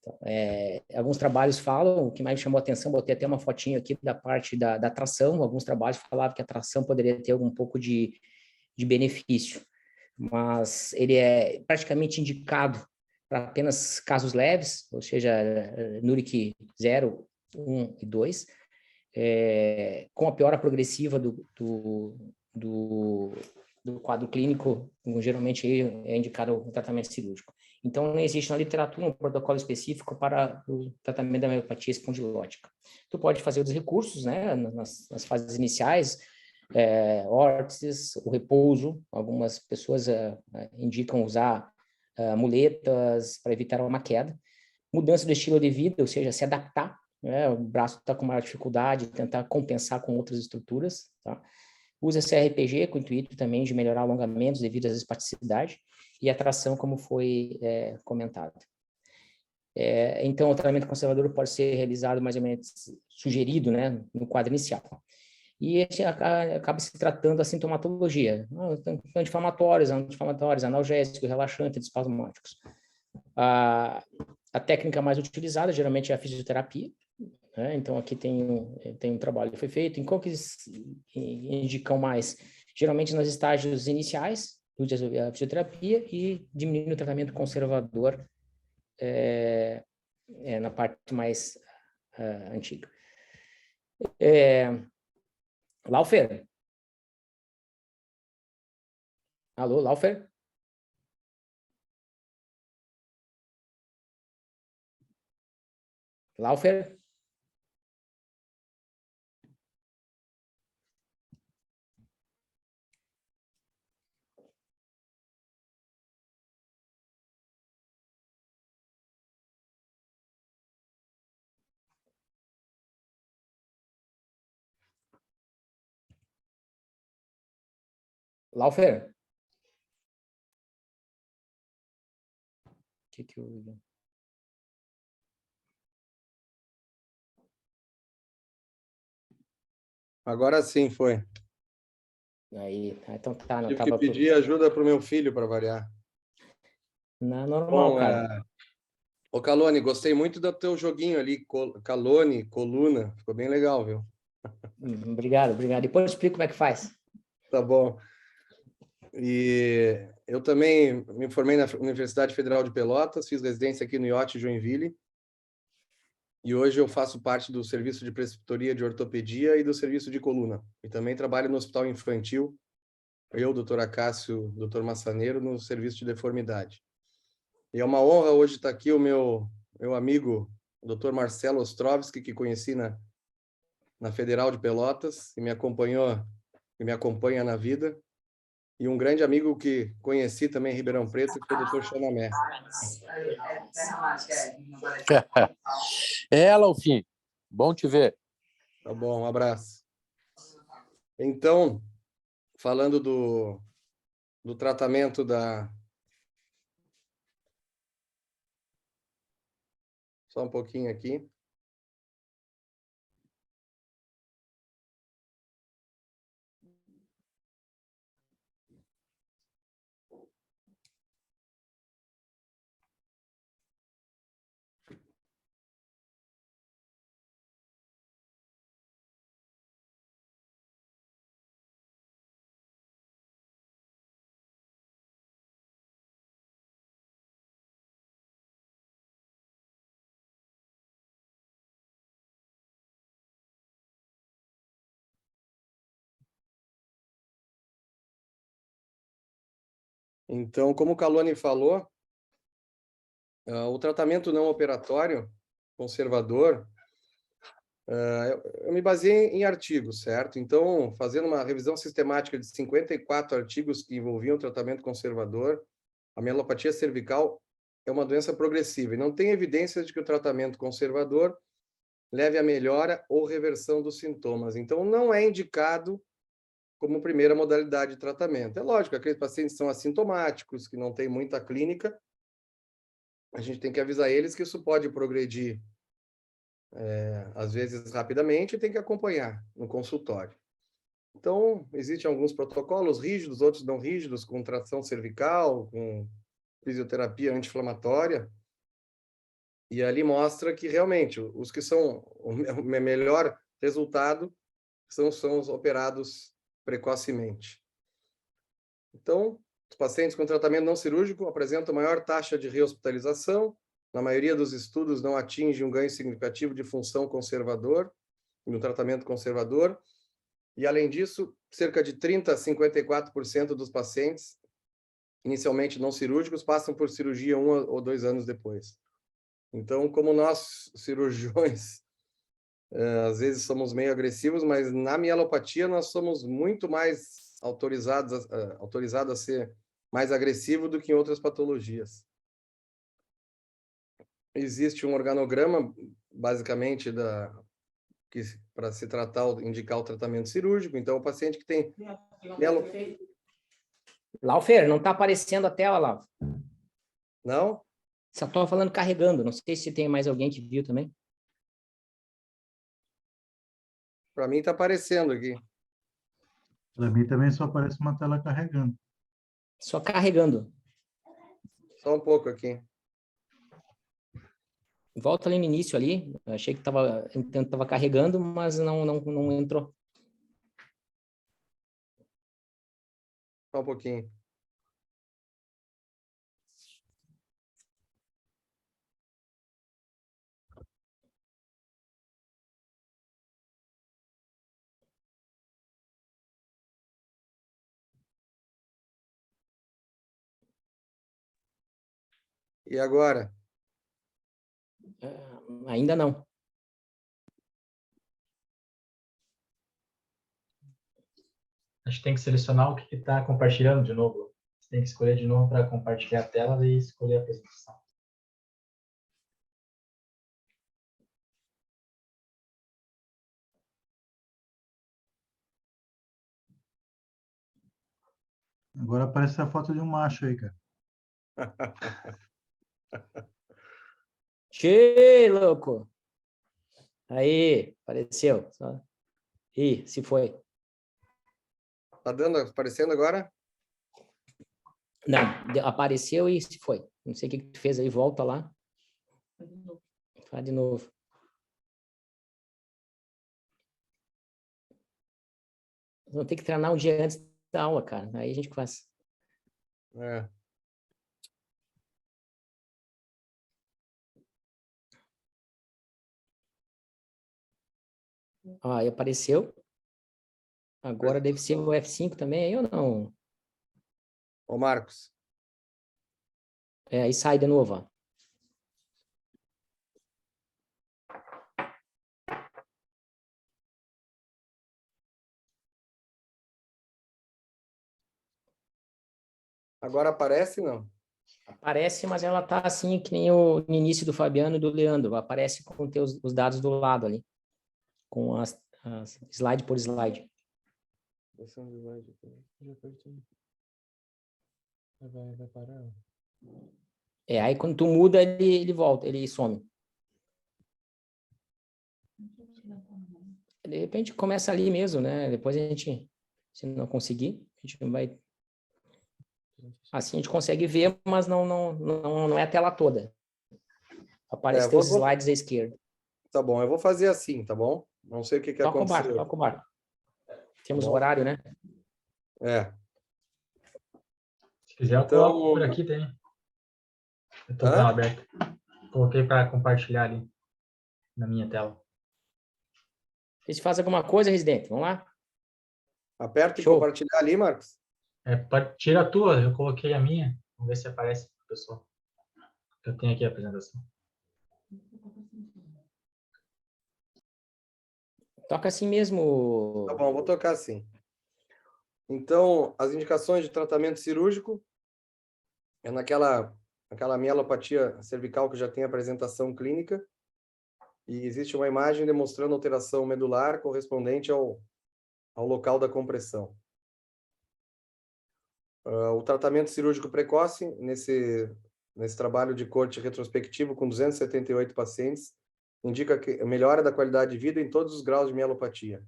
Então, alguns trabalhos falam, o que mais me chamou a atenção, botei até uma fotinho aqui da parte da tração, alguns trabalhos falavam que a tração poderia ter algum pouco de benefício, mas ele é praticamente indicado para apenas casos leves, ou seja, NURIC 0, 1 e 2, com a piora progressiva do quadro clínico, geralmente é indicado o tratamento cirúrgico. Então, não existe na literatura um protocolo específico para o tratamento da miopatia espondilótica. Tu pode fazer os recursos, né, nas fases iniciais, órteses, o repouso. Algumas pessoas indicam usar muletas para evitar uma queda. Mudança do estilo de vida, ou seja, se adaptar, né, o braço está com maior dificuldade, tentar compensar com outras estruturas, tá? Usa CRPG com o intuito também de melhorar alongamentos devido às espasticidade e a tração, como foi comentado. Então, o tratamento conservador pode ser realizado mais ou menos sugerido, né, no quadro inicial. E acaba se tratando a sintomatologia, anti-inflamatórios, analgésicos, relaxantes, antiespasmódicos. A técnica mais utilizada, geralmente, é a fisioterapia, né? Então, aqui tem um trabalho que foi feito. Em qual que indicam mais? Geralmente, nos estágios iniciais, a fisioterapia e diminuindo o tratamento conservador na parte mais antiga. Laufer? Alô, Laufer? Laufer? Laufer? Que eu... Agora sim, foi. Aí, então tá, não Tive tava... que pedir ajuda para o meu filho para variar. Não, normal, Bom, cara. Ô, Calone, gostei muito do teu joguinho ali, Calone, Coluna, ficou bem legal, viu? Obrigado. Depois eu explico como é que faz. Tá bom. E eu também me formei na Universidade Federal de Pelotas, fiz residência aqui no IOT Joinville, e hoje eu faço parte do serviço de preceptoria de ortopedia e do serviço de coluna. E também trabalho no Hospital Infantil, eu, doutor Acácio, doutor Massaneiro, no serviço de deformidade. E é uma honra hoje estar aqui o meu amigo, o doutor Marcelo Ostrovski, que conheci na Federal de Pelotas, e me acompanha na vida. E um grande amigo que conheci também em Ribeirão Preto, que foi o doutor Xanamé. Laufim, bom te ver. Tá bom, um abraço. Então, falando do tratamento Só um pouquinho aqui. Então, como o Calone falou, o tratamento não operatório conservador, eu me baseei em artigos, certo? Então, fazendo uma revisão sistemática de 54 artigos que envolviam tratamento conservador, a mielopatia cervical é uma doença progressiva e não tem evidências de que o tratamento conservador leve à melhora ou reversão dos sintomas. Então, não é indicado como primeira modalidade de tratamento. É lógico, aqueles pacientes são assintomáticos, que não têm muita clínica, a gente tem que avisar eles que isso pode progredir às vezes rapidamente, e tem que acompanhar no consultório. Então, existem alguns protocolos rígidos, outros não rígidos, com tração cervical, com fisioterapia anti-inflamatória, e ali mostra que realmente os que são o melhor resultado são os operados precocemente. Então, os pacientes com tratamento não cirúrgico apresentam maior taxa de rehospitalização, na maioria dos estudos não atinge um ganho significativo de função conservador, no tratamento conservador, e além disso, cerca de 30% a 54% dos pacientes, inicialmente não cirúrgicos, passam por cirurgia 1 ou 2 anos depois. Então, como nós, cirurgiões, às vezes somos meio agressivos, mas na mielopatia nós somos muito mais autorizados a ser mais agressivo do que em outras patologias. Existe um organograma, basicamente, para se tratar, indicar o tratamento cirúrgico. Então, o paciente que tem... Laufer, não está aparecendo a tela lá. Não? Só estou falando carregando. Não sei se tem mais alguém que viu também. Para mim está aparecendo aqui. Para mim também só aparece uma tela carregando. Só carregando. Só um pouco aqui. Volta ali no início ali. Eu achei que estava carregando, mas não entrou. Só um pouquinho. E agora? Ainda não. Acho que tem que selecionar o que está compartilhando de novo. Você tem que escolher de novo para compartilhar a tela e escolher a apresentação. Agora aparece a foto de um macho aí, cara. Che, louco! Aí, apareceu. Ih, se foi. Tá aparecendo agora? Não, apareceu e se foi. Não sei o que tu fez aí, volta lá. Faz de novo. Vamos ter que treinar um dia antes da aula, cara. Aí a gente faz. É. Ó, aí apareceu. Agora deve ser o F5 também, aí ou não? Ô, Marcos. Aí sai de novo, ó. Agora aparece, não? Aparece, mas ela tá assim que nem no início do Fabiano e do Leandro. Aparece com os dados do lado ali. Com as slide por slide. Vai parar. Aí quando tu muda, ele volta, ele some. De repente começa ali mesmo, né? Depois a gente, se não conseguir, a gente vai... Assim a gente consegue ver, mas não é a tela toda. Aparece teus slides à esquerda. Tá bom, eu vou fazer assim, tá bom? Não sei o que aconteceu. Toca o barco. Temos horário, né? É. Se quiser, eu coloco por aqui, tem. Eu tô com ela aberta. Coloquei para compartilhar ali na minha tela. Se faz alguma coisa, Residente, vamos lá? Aperta e compartilhar ali, Marcos. Tira a tua, eu coloquei a minha. Vamos ver se aparece para o pessoal. Eu tenho aqui a apresentação. Toca assim mesmo. Tá bom, vou tocar assim. Então, as indicações de tratamento cirúrgico é naquela mielopatia cervical que já tem apresentação clínica e existe uma imagem demonstrando alteração medular correspondente ao local da compressão. O tratamento cirúrgico precoce, nesse trabalho de corte retrospectivo com 278 pacientes, indica que melhora da qualidade de vida em todos os graus de mielopatia.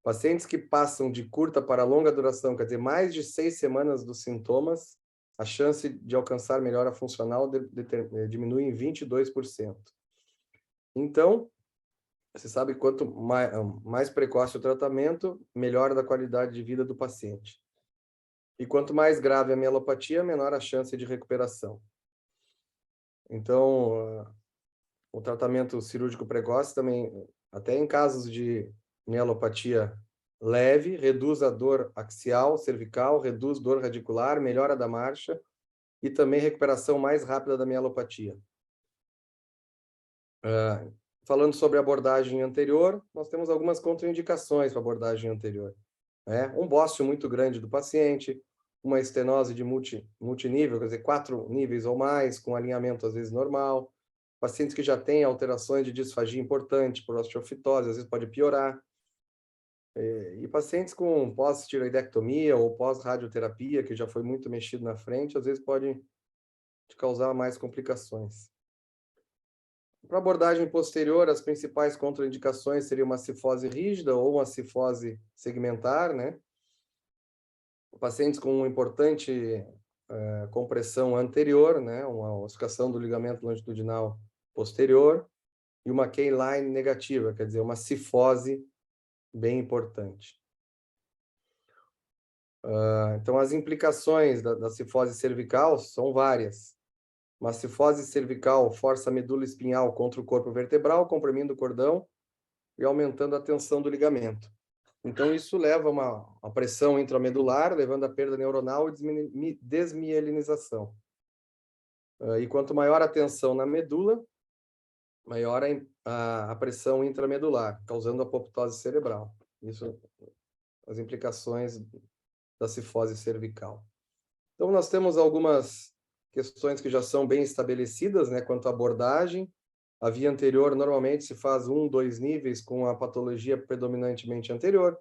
Pacientes que passam de curta para longa duração, quer dizer, mais de 6 semanas dos sintomas, a chance de alcançar melhora funcional diminui em 22%. Então, você sabe que quanto mais precoce o tratamento, melhora da qualidade de vida do paciente. E quanto mais grave a mielopatia, menor a chance de recuperação. Então, o tratamento cirúrgico precoce também, até em casos de mielopatia leve, reduz a dor axial, cervical, reduz dor radicular, melhora da marcha e também recuperação mais rápida da mielopatia. Falando sobre a abordagem anterior, nós temos algumas contraindicações para a abordagem anterior. Um bócio muito grande do paciente, uma estenose de multinível, quer dizer, 4 níveis ou mais, com alinhamento às vezes normal, pacientes que já têm alterações de disfagia importante por osteofitose, às vezes pode piorar, e pacientes com pós-tiroidectomia ou pós-radioterapia, que já foi muito mexido na frente, às vezes pode causar mais complicações. Para abordagem posterior, as principais contraindicações seriam uma cifose rígida ou uma cifose segmentar, né? Pacientes com uma importante compressão anterior, né? Uma ossificação do ligamento longitudinal posterior e uma K-line negativa, quer dizer, uma cifose bem importante. Então, as implicações da cifose cervical são várias. Uma cifose cervical força a medula espinhal contra o corpo vertebral, comprimindo o cordão e aumentando a tensão do ligamento. Então, isso leva a uma pressão intramedular, levando a perda neuronal e desmielinização. E quanto maior a tensão na medula, maior a pressão intramedular, causando apoptose cerebral. Isso, as implicações da cifose cervical. Então, nós temos algumas questões que já são bem estabelecidas, né, quanto à abordagem. A via anterior, normalmente, se faz 1, 2 níveis com a patologia predominantemente anterior.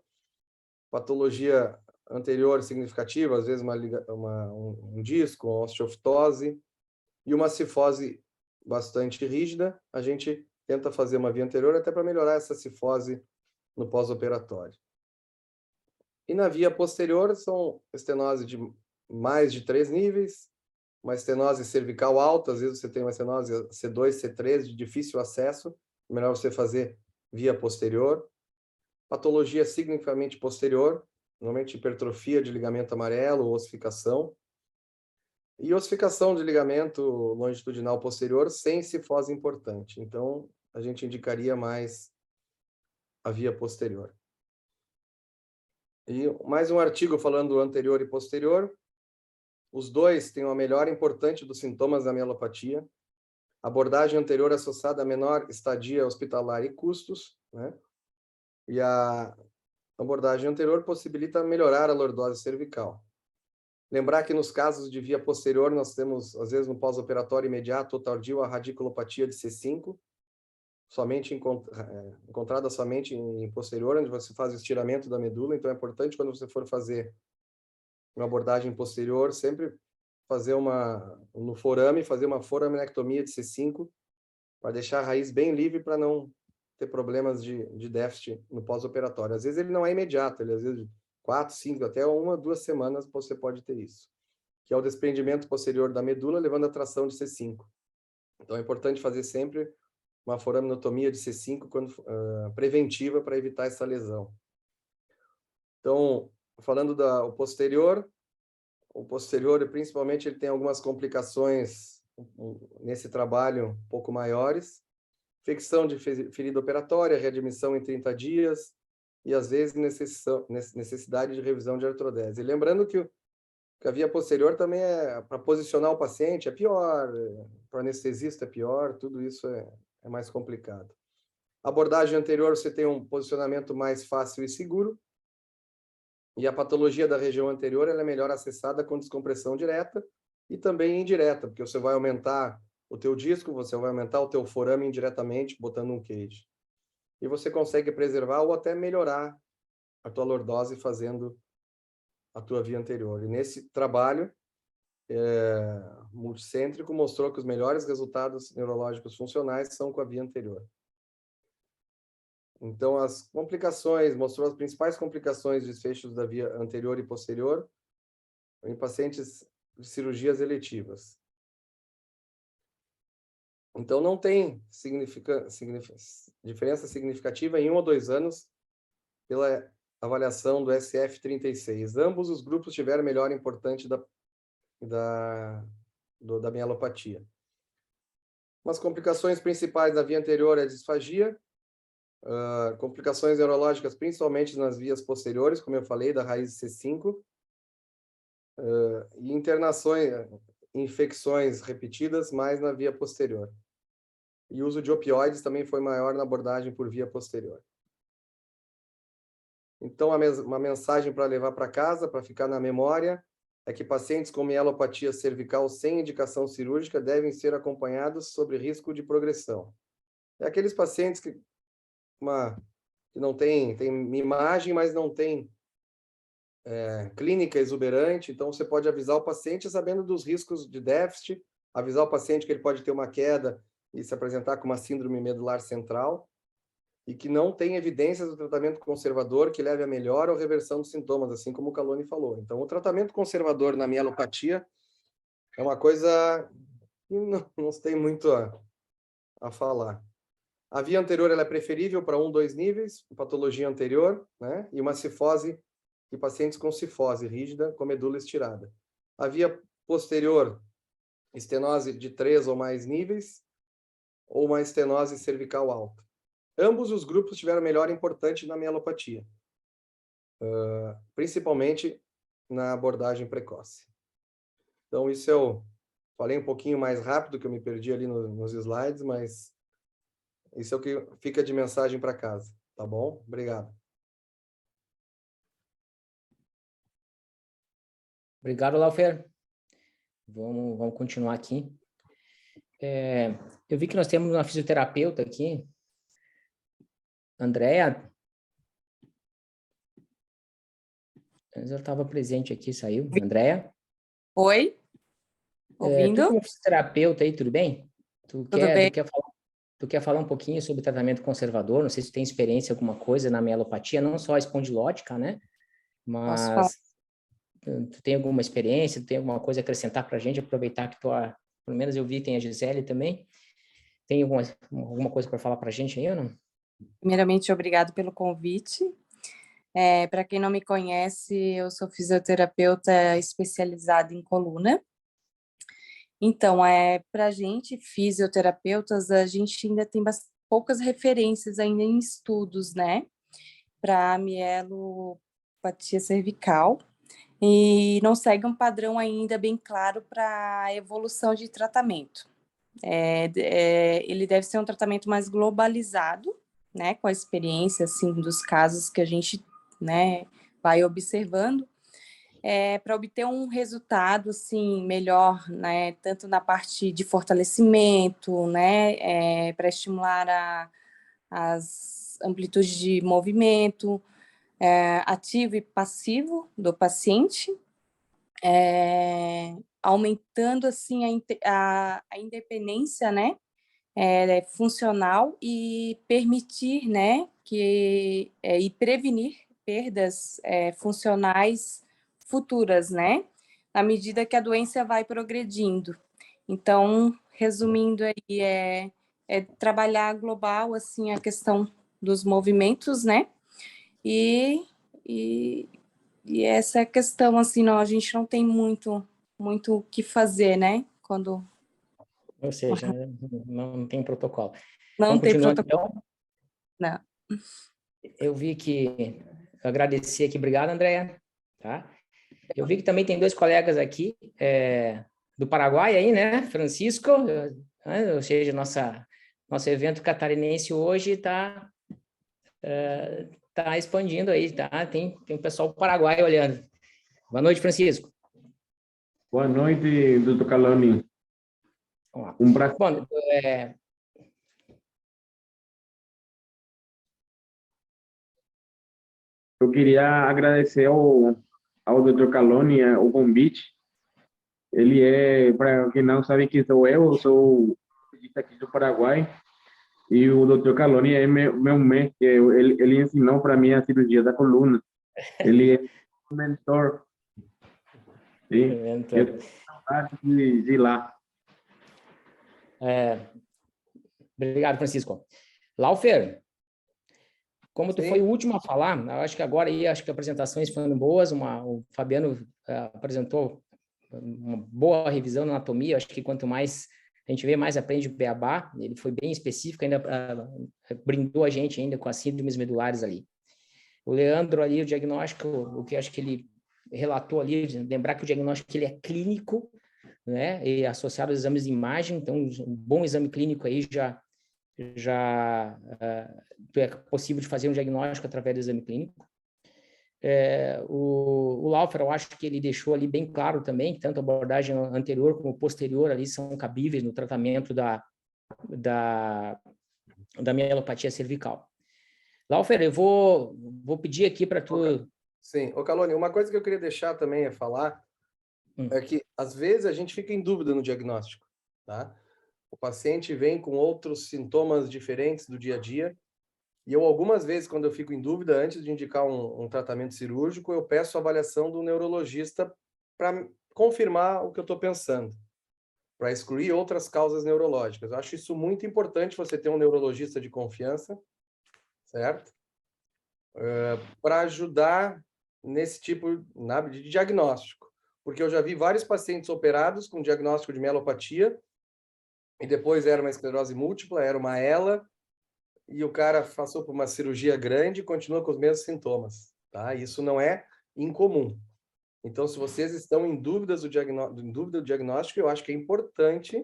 Patologia anterior significativa, às vezes um disco, uma osteofitose, e uma cifose bastante rígida, a gente tenta fazer uma via anterior até para melhorar essa cifose no pós-operatório. E na via posterior, são estenose de mais de 3 níveis, uma estenose cervical alta, às vezes você tem uma estenose C2, C3 de difícil acesso, melhor você fazer via posterior. Patologia significativamente posterior, normalmente hipertrofia de ligamento amarelo ou ossificação. E ossificação de ligamento longitudinal posterior sem cifose importante. Então, a gente indicaria mais a via posterior. E mais um artigo falando anterior e posterior. Os dois têm uma melhora importante dos sintomas da mielopatia. Abordagem anterior associada a menor estadia hospitalar e custos, né? E a abordagem anterior possibilita melhorar a lordose cervical. Lembrar que nos casos de via posterior, nós temos, às vezes, no pós-operatório imediato ou tardio, a radiculopatia de C5, encontrada somente em posterior, onde você faz o estiramento da medula. Então, é importante, quando você for fazer uma abordagem posterior, sempre fazer no forame, fazer uma foraminectomia de C5, para deixar a raiz bem livre, para não ter problemas de déficit no pós-operatório. Às vezes ele não é imediato, às vezes 4, 5, até 1 a 2 semanas você pode ter isso, que é o desprendimento posterior da medula, levando a tração de C5. Então é importante fazer sempre uma foraminotomia de C5 preventiva para evitar essa lesão. Então, falando o posterior, principalmente, ele tem algumas complicações nesse trabalho um pouco maiores. Infecção de ferida operatória, readmissão em 30 dias e, às vezes, necessidade de revisão de artrodese. E lembrando que a via posterior também para posicionar o paciente é pior, para o anestesista é pior, tudo isso é mais complicado. A abordagem anterior, você tem um posicionamento mais fácil e seguro, e a patologia da região anterior ela é melhor acessada com descompressão direta e também indireta, porque você vai aumentar o teu disco, você vai aumentar o teu forame indiretamente, botando um cage. E você consegue preservar ou até melhorar a tua lordose fazendo a tua via anterior. E nesse trabalho multicêntrico mostrou que os melhores resultados neurológicos funcionais são com a via anterior. Então, as complicações, mostrou as principais complicações de desfechos da via anterior e posterior em pacientes de cirurgias eletivas. Então, não tem diferença significativa em 1 ou 2 anos pela avaliação do SF-36. Ambos os grupos tiveram melhora importante da mielopatia. As complicações principais da via anterior é a disfagia, complicações neurológicas principalmente nas vias posteriores, como eu falei, da raiz C5, e internações, infecções repetidas mais na via posterior. E o uso de opioides também foi maior na abordagem por via posterior. Então, uma mensagem para levar para casa, para ficar na memória, é que pacientes com mielopatia cervical sem indicação cirúrgica devem ser acompanhados sobre risco de progressão. É aqueles pacientes que não tem imagem, mas não tem clínica exuberante, então você pode avisar o paciente sabendo dos riscos de déficit, avisar o paciente que ele pode ter uma queda e se apresentar com uma síndrome medular central, e que não tem evidências do tratamento conservador que leve a melhora ou reversão dos sintomas, assim como o Caloni falou. Então, o tratamento conservador na mielopatia é uma coisa que não se tem muito a falar. A via anterior ela é preferível para 1, 2 níveis, patologia anterior, né? E uma cifose de pacientes com cifose rígida, com medula estirada. A via posterior, estenose de 3 ou mais níveis, ou uma estenose cervical alta. Ambos os grupos tiveram melhora importante na mielopatia, principalmente na abordagem precoce. Então, isso eu falei um pouquinho mais rápido, que eu me perdi ali nos slides, mas isso é o que fica de mensagem para casa, tá bom? Obrigado. Obrigado, Laufer. Vamos continuar aqui. Eu vi que nós temos uma fisioterapeuta aqui, Andréa. Ela estava presente aqui, saiu. Andréa? Oi? Ouvindo? Tu como fisioterapeuta aí, tudo bem? Tudo bem. Tu quer falar um pouquinho sobre tratamento conservador? Não sei se tu tem experiência em alguma coisa na mielopatia, não só a espondilótica, né? Mas tu tem alguma experiência, tu tem alguma coisa a acrescentar para a gente, aproveitar que pelo menos eu vi, tem a Gisele também. Tem alguma coisa para falar para a gente aí ou não? Primeiramente, obrigado pelo convite. Para quem não me conhece, eu sou fisioterapeuta especializada em coluna. Então, para a gente, fisioterapeutas, a gente ainda tem poucas referências ainda em estudos, né? Para mielopatia cervical. E não segue um padrão ainda bem claro para a evolução de tratamento. Ele deve ser um tratamento mais globalizado, né, com a experiência assim, dos casos que a gente, né, vai observando, para obter um resultado assim, melhor, né, tanto na parte de fortalecimento, né, para estimular as amplitudes de movimento, ativo e passivo do paciente, aumentando assim a independência, né, funcional e permitir, né, e prevenir perdas funcionais futuras, né, na medida que a doença vai progredindo. Então, resumindo aí, trabalhar global assim a questão dos movimentos, né, e essa é a questão, assim, a gente não tem muito o que fazer, né? Ou seja, não tem protocolo. Não tem protocolo. Então? Não. Eu vi que... agradecer aqui. Obrigado, Andréa. Tá? Eu vi que também tem 2 colegas aqui do Paraguai aí, né? Francisco, ou seja, nosso evento catarinense hoje está expandindo aí, tá? Tem um pessoal do Paraguai olhando. Boa noite, Francisco. Boa noite, Dr. Caloni. Um prazer. Bom, eu queria agradecer ao Dr. Caloni o convite. Ele para quem não sabe quem sou eu sou aqui do Paraguai. E o Dr. Caloni é meu mestre, ele ensinou para mim a cirurgia da coluna. Ele é um mentor. Sim, eu tenho vontade de ir lá. Obrigado, Francisco. Laufer, como tu Sim. foi o último a falar, eu acho que agora aí, acho que as apresentações foram boas, o Fabiano apresentou uma boa revisão na anatomia, acho que quanto mais a gente vê, mais aprende o beabá, ele foi bem específico, ainda brindou a gente ainda com as síndromes medulares ali. O Leandro ali, o diagnóstico, o que acho que ele relatou ali, lembrar que o diagnóstico ele é clínico, né, e associado aos exames de imagem, então um bom exame clínico aí já é possível de fazer um diagnóstico através do exame clínico. O Laufer, eu acho que ele deixou ali bem claro também, tanto a abordagem anterior como posterior ali são cabíveis no tratamento da mielopatia cervical. Laufer, eu vou pedir aqui para tu... Sim, ô Caloni, uma coisa que eu queria deixar também a falar é que, às vezes, a gente fica em dúvida no diagnóstico, tá? O paciente vem com outros sintomas diferentes do dia a dia, e eu, algumas vezes, quando eu fico em dúvida, antes de indicar um tratamento cirúrgico, eu peço a avaliação do neurologista para confirmar o que eu estou pensando, para excluir outras causas neurológicas. Eu acho isso muito importante, você ter um neurologista de confiança, certo? Para ajudar nesse tipo de diagnóstico. Porque eu já vi vários pacientes operados com diagnóstico de mielopatia, e depois era uma esclerose múltipla, era uma ELA, e o cara passou por uma cirurgia grande e continua com os mesmos sintomas, tá? Isso não é incomum. Então, se vocês estão em dúvida do diagnóstico, eu acho que é importante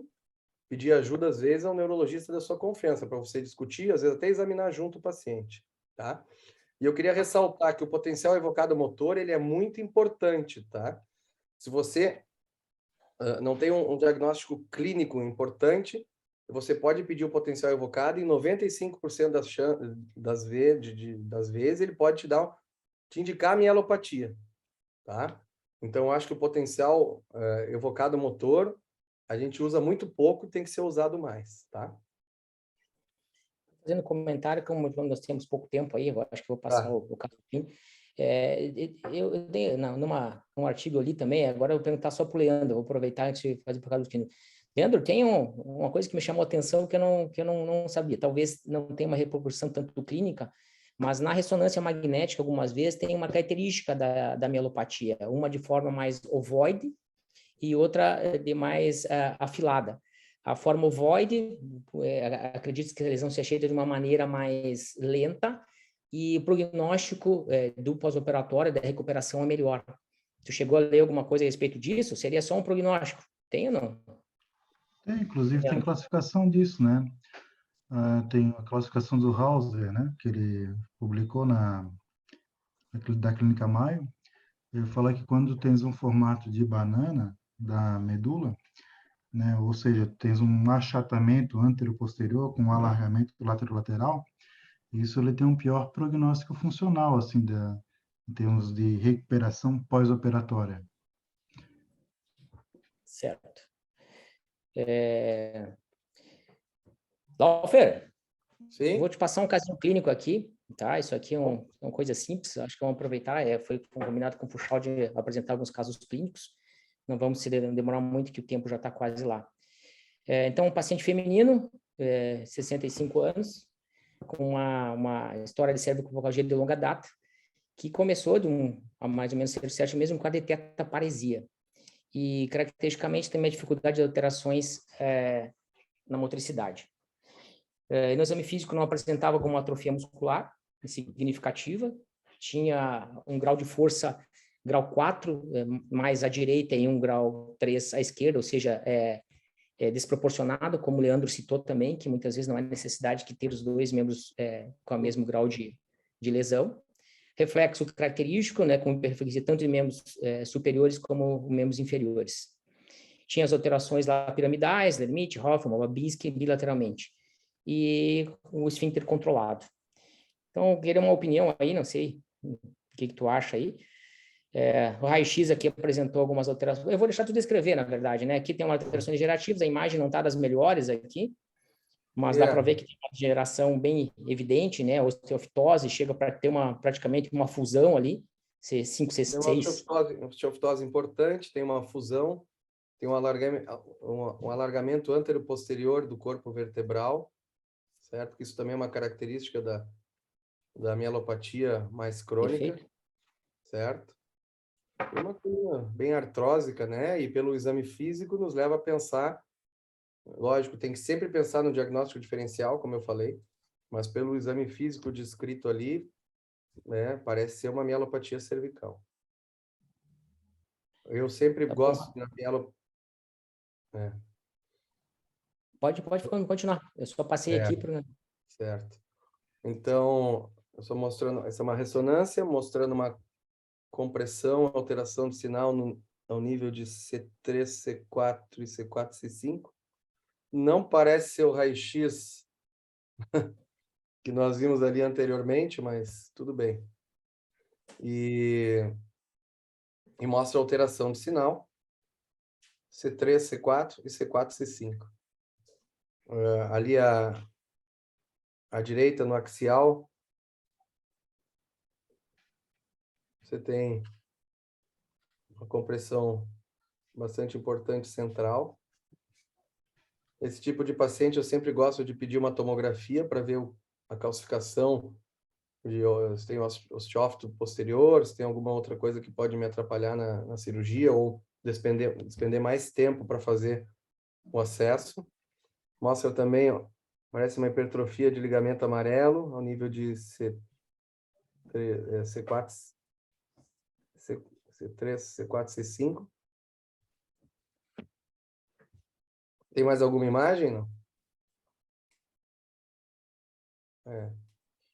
pedir ajuda, às vezes, ao neurologista da sua confiança, para você discutir, às vezes até examinar junto o paciente, tá? E eu queria ressaltar que o potencial evocado motor, ele é muito importante, tá? Se você não tem um diagnóstico clínico importante, você pode pedir o potencial evocado e 95% das vezes ele pode te indicar a mielopatia, tá? Então, eu acho que o potencial evocado motor, a gente usa muito pouco e tem que ser usado mais, tá? Fazendo comentário, como nós temos pouco tempo aí, eu acho que vou passar o caso fim. Eu dei num artigo ali também, agora eu vou perguntar só para o Leandro, vou aproveitar antes de fazer por causa do fim. Leandro, tem uma coisa que me chamou a atenção que eu não sabia, talvez não tenha uma repercussão tanto clínica, mas na ressonância magnética, algumas vezes, tem uma característica da mielopatia, uma de forma mais ovoide e outra de mais afilada. A forma ovoide, acredito que a lesão seja feita de uma maneira mais lenta, e o prognóstico do pós-operatório, da recuperação, é melhor. Tu chegou a ler alguma coisa a respeito disso? Seria só um prognóstico? Tem ou não? Tem, inclusive, tem classificação disso, né? Tem a classificação do Hauser, né? Que ele publicou da Clínica Mayo. Ele fala que quando tens um formato de banana da medula, né? Ou seja, tens um achatamento antero-posterior com um alargamento lateral, isso ele tem um pior prognóstico funcional, assim, em termos de recuperação pós-operatória. Certo. Laufer, Sim. vou te passar um casinho clínico aqui, tá? Isso aqui é uma coisa simples, acho que vamos aproveitar, foi combinado com o Funchal de apresentar alguns casos clínicos, não vamos demorar muito, que o tempo já está quase lá. Então, um paciente feminino, 65 anos, com uma história de cervicovogalgia de longa data, que começou há mais ou menos 7 meses com a detetaparesia. E, caracteristicamente, tem uma dificuldade de alterações na motricidade. No exame físico, não apresentava alguma atrofia muscular significativa, tinha um grau de força, grau 4, mais à direita e um grau 3 à esquerda, ou seja, desproporcionado, como o Leandro citou também, que muitas vezes não há necessidade de ter os dois membros com o mesmo grau de lesão. Reflexo característico, né, com hiperreflexia tanto em membros superiores como membros inferiores. Tinha as alterações lá piramidais, Lermite, Hoffman, Babinski, bilateralmente. E o esfíncter controlado. Então, eu queria uma opinião aí, não sei o que tu acha aí. O raio-x aqui apresentou algumas alterações. Eu vou deixar tu descrever, na verdade, né? Aqui tem umas alterações gerativas, a imagem não está das melhores aqui, mas dá para ver que tem uma degeneração bem evidente, né? Osteofitose chega para ter praticamente uma fusão ali, C5, C6. Tem uma osteofitose importante, tem uma fusão, tem um alargamento antero-posterior do corpo vertebral, certo? Isso também é uma característica da mielopatia mais crônica, Perfeito. certo? É uma coisa bem artrósica, né? E pelo exame físico nos leva a pensar, lógico, tem que sempre pensar no diagnóstico diferencial, como eu falei, mas pelo exame físico descrito ali, né, parece ser uma mielopatia cervical. Eu sempre gosto da mielopatia. Pode continuar. Eu só passei aqui para... Certo. Então, eu estou mostrando, essa é uma ressonância, mostrando uma compressão, alteração de sinal ao nível de C3, C4 e C4, C5. Não parece ser o raio-x que nós vimos ali anteriormente, mas tudo bem. E mostra a alteração de sinal, C3, C4 e C4, C5. Ali à direita, no axial, você tem uma compressão bastante importante central. Esse tipo de paciente eu sempre gosto de pedir uma tomografia para ver a calcificação, se tem osteófito posterior, se tem alguma outra coisa que pode me atrapalhar na cirurgia ou despender mais tempo para fazer o acesso. Mostra também, parece uma hipertrofia de ligamento amarelo ao nível de C4, C3, C4, C5. Tem mais alguma imagem? Não?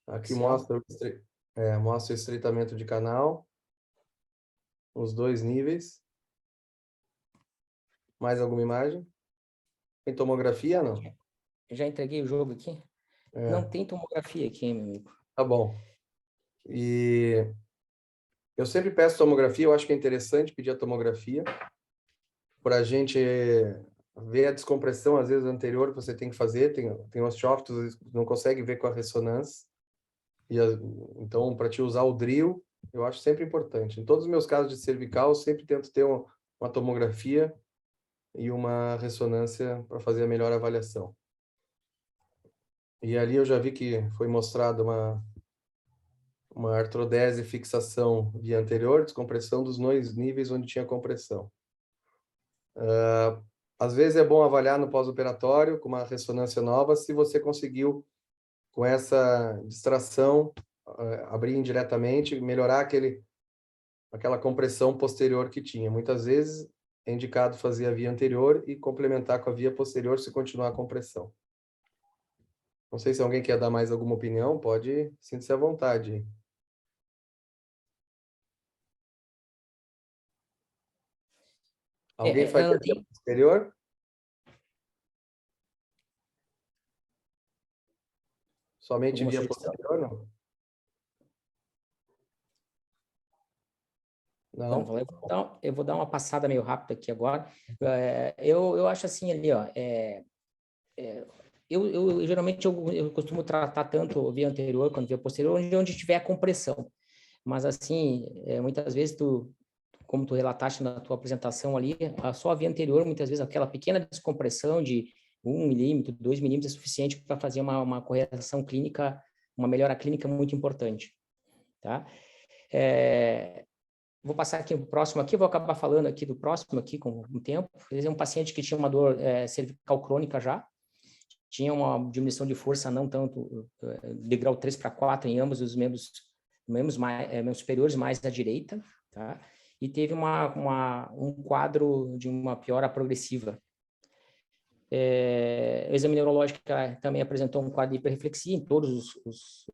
Aqui mostra o estreitamento de canal, os dois níveis. Mais alguma imagem? Tem tomografia, não? Eu já entreguei o jogo aqui. Não tem tomografia aqui, meu amigo. Tá bom. E eu sempre peço tomografia, eu acho que é interessante pedir a tomografia para a gente ver a descompressão, às vezes, anterior que você tem que fazer. Tem osteófitos que não consegue ver com a ressonância. Então, para te usar o drill, eu acho sempre importante. Em todos os meus casos de cervical, eu sempre tento ter uma tomografia e uma ressonância para fazer a melhor avaliação. E ali eu já vi que foi mostrada uma artrodese fixação via anterior, descompressão dos dois níveis onde tinha compressão. Às vezes é bom avaliar no pós-operatório com uma ressonância nova se você conseguiu, com essa distração, abrir indiretamente, melhorar aquela compressão posterior que tinha. Muitas vezes é indicado fazer a via anterior e complementar com a via posterior se continuar a compressão. Não sei se alguém quer dar mais alguma opinião, pode, sinta-se à vontade. Alguém faz a via posterior? Somente via posterior, não? Não? Eu vou dar uma passada meio rápida aqui agora. Eu acho assim ali, ó. Eu geralmente eu costumo tratar tanto via anterior quanto via posterior, onde tiver a compressão. Mas assim, muitas vezes como tu relataste na tua apresentação ali, só a via anterior, muitas vezes aquela pequena descompressão de 1 milímetro, 2 milímetros é suficiente para fazer uma correção clínica, uma melhora clínica muito importante, tá? Vou passar aqui para o próximo aqui, vou acabar falando aqui do próximo aqui com o tempo. Esse é um paciente que tinha uma dor cervical crônica já, tinha uma diminuição de força não tanto de grau 3 para 4 em ambos os membros superiores mais à direita, tá? E teve um quadro de uma piora progressiva. O exame neurológico também apresentou um quadro de hiperreflexia em todos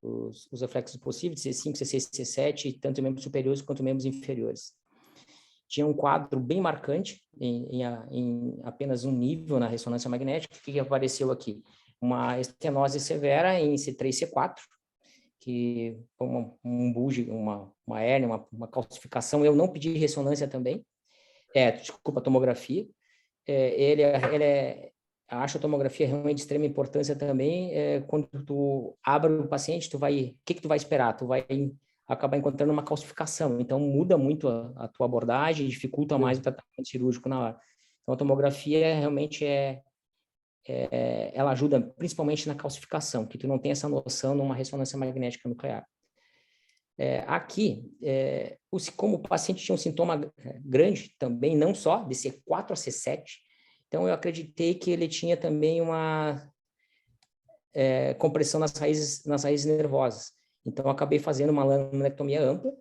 os reflexos possíveis, C5, C6, C7, tanto membros superiores quanto membros inferiores. Tinha um quadro bem marcante em apenas um nível na ressonância magnética. O que apareceu aqui? Uma estenose severa em C3, C4, que um bulge, uma hérnia, uma calcificação. Eu não pedi ressonância também, tomografia. Ele acho a tomografia realmente de extrema importância também. Quando tu abre o paciente, o que tu vai esperar? Tu vai acabar encontrando uma calcificação, então muda muito a tua abordagem, dificulta mais o tratamento cirúrgico na hora. Então a tomografia realmente ela ajuda principalmente na calcificação, que tu não tem essa noção numa ressonância magnética nuclear. Como o paciente tinha um sintoma grande também, não só de C4 a C7, então eu acreditei que ele tinha também uma compressão nas raízes nervosas. Então eu acabei fazendo uma laminectomia ampla,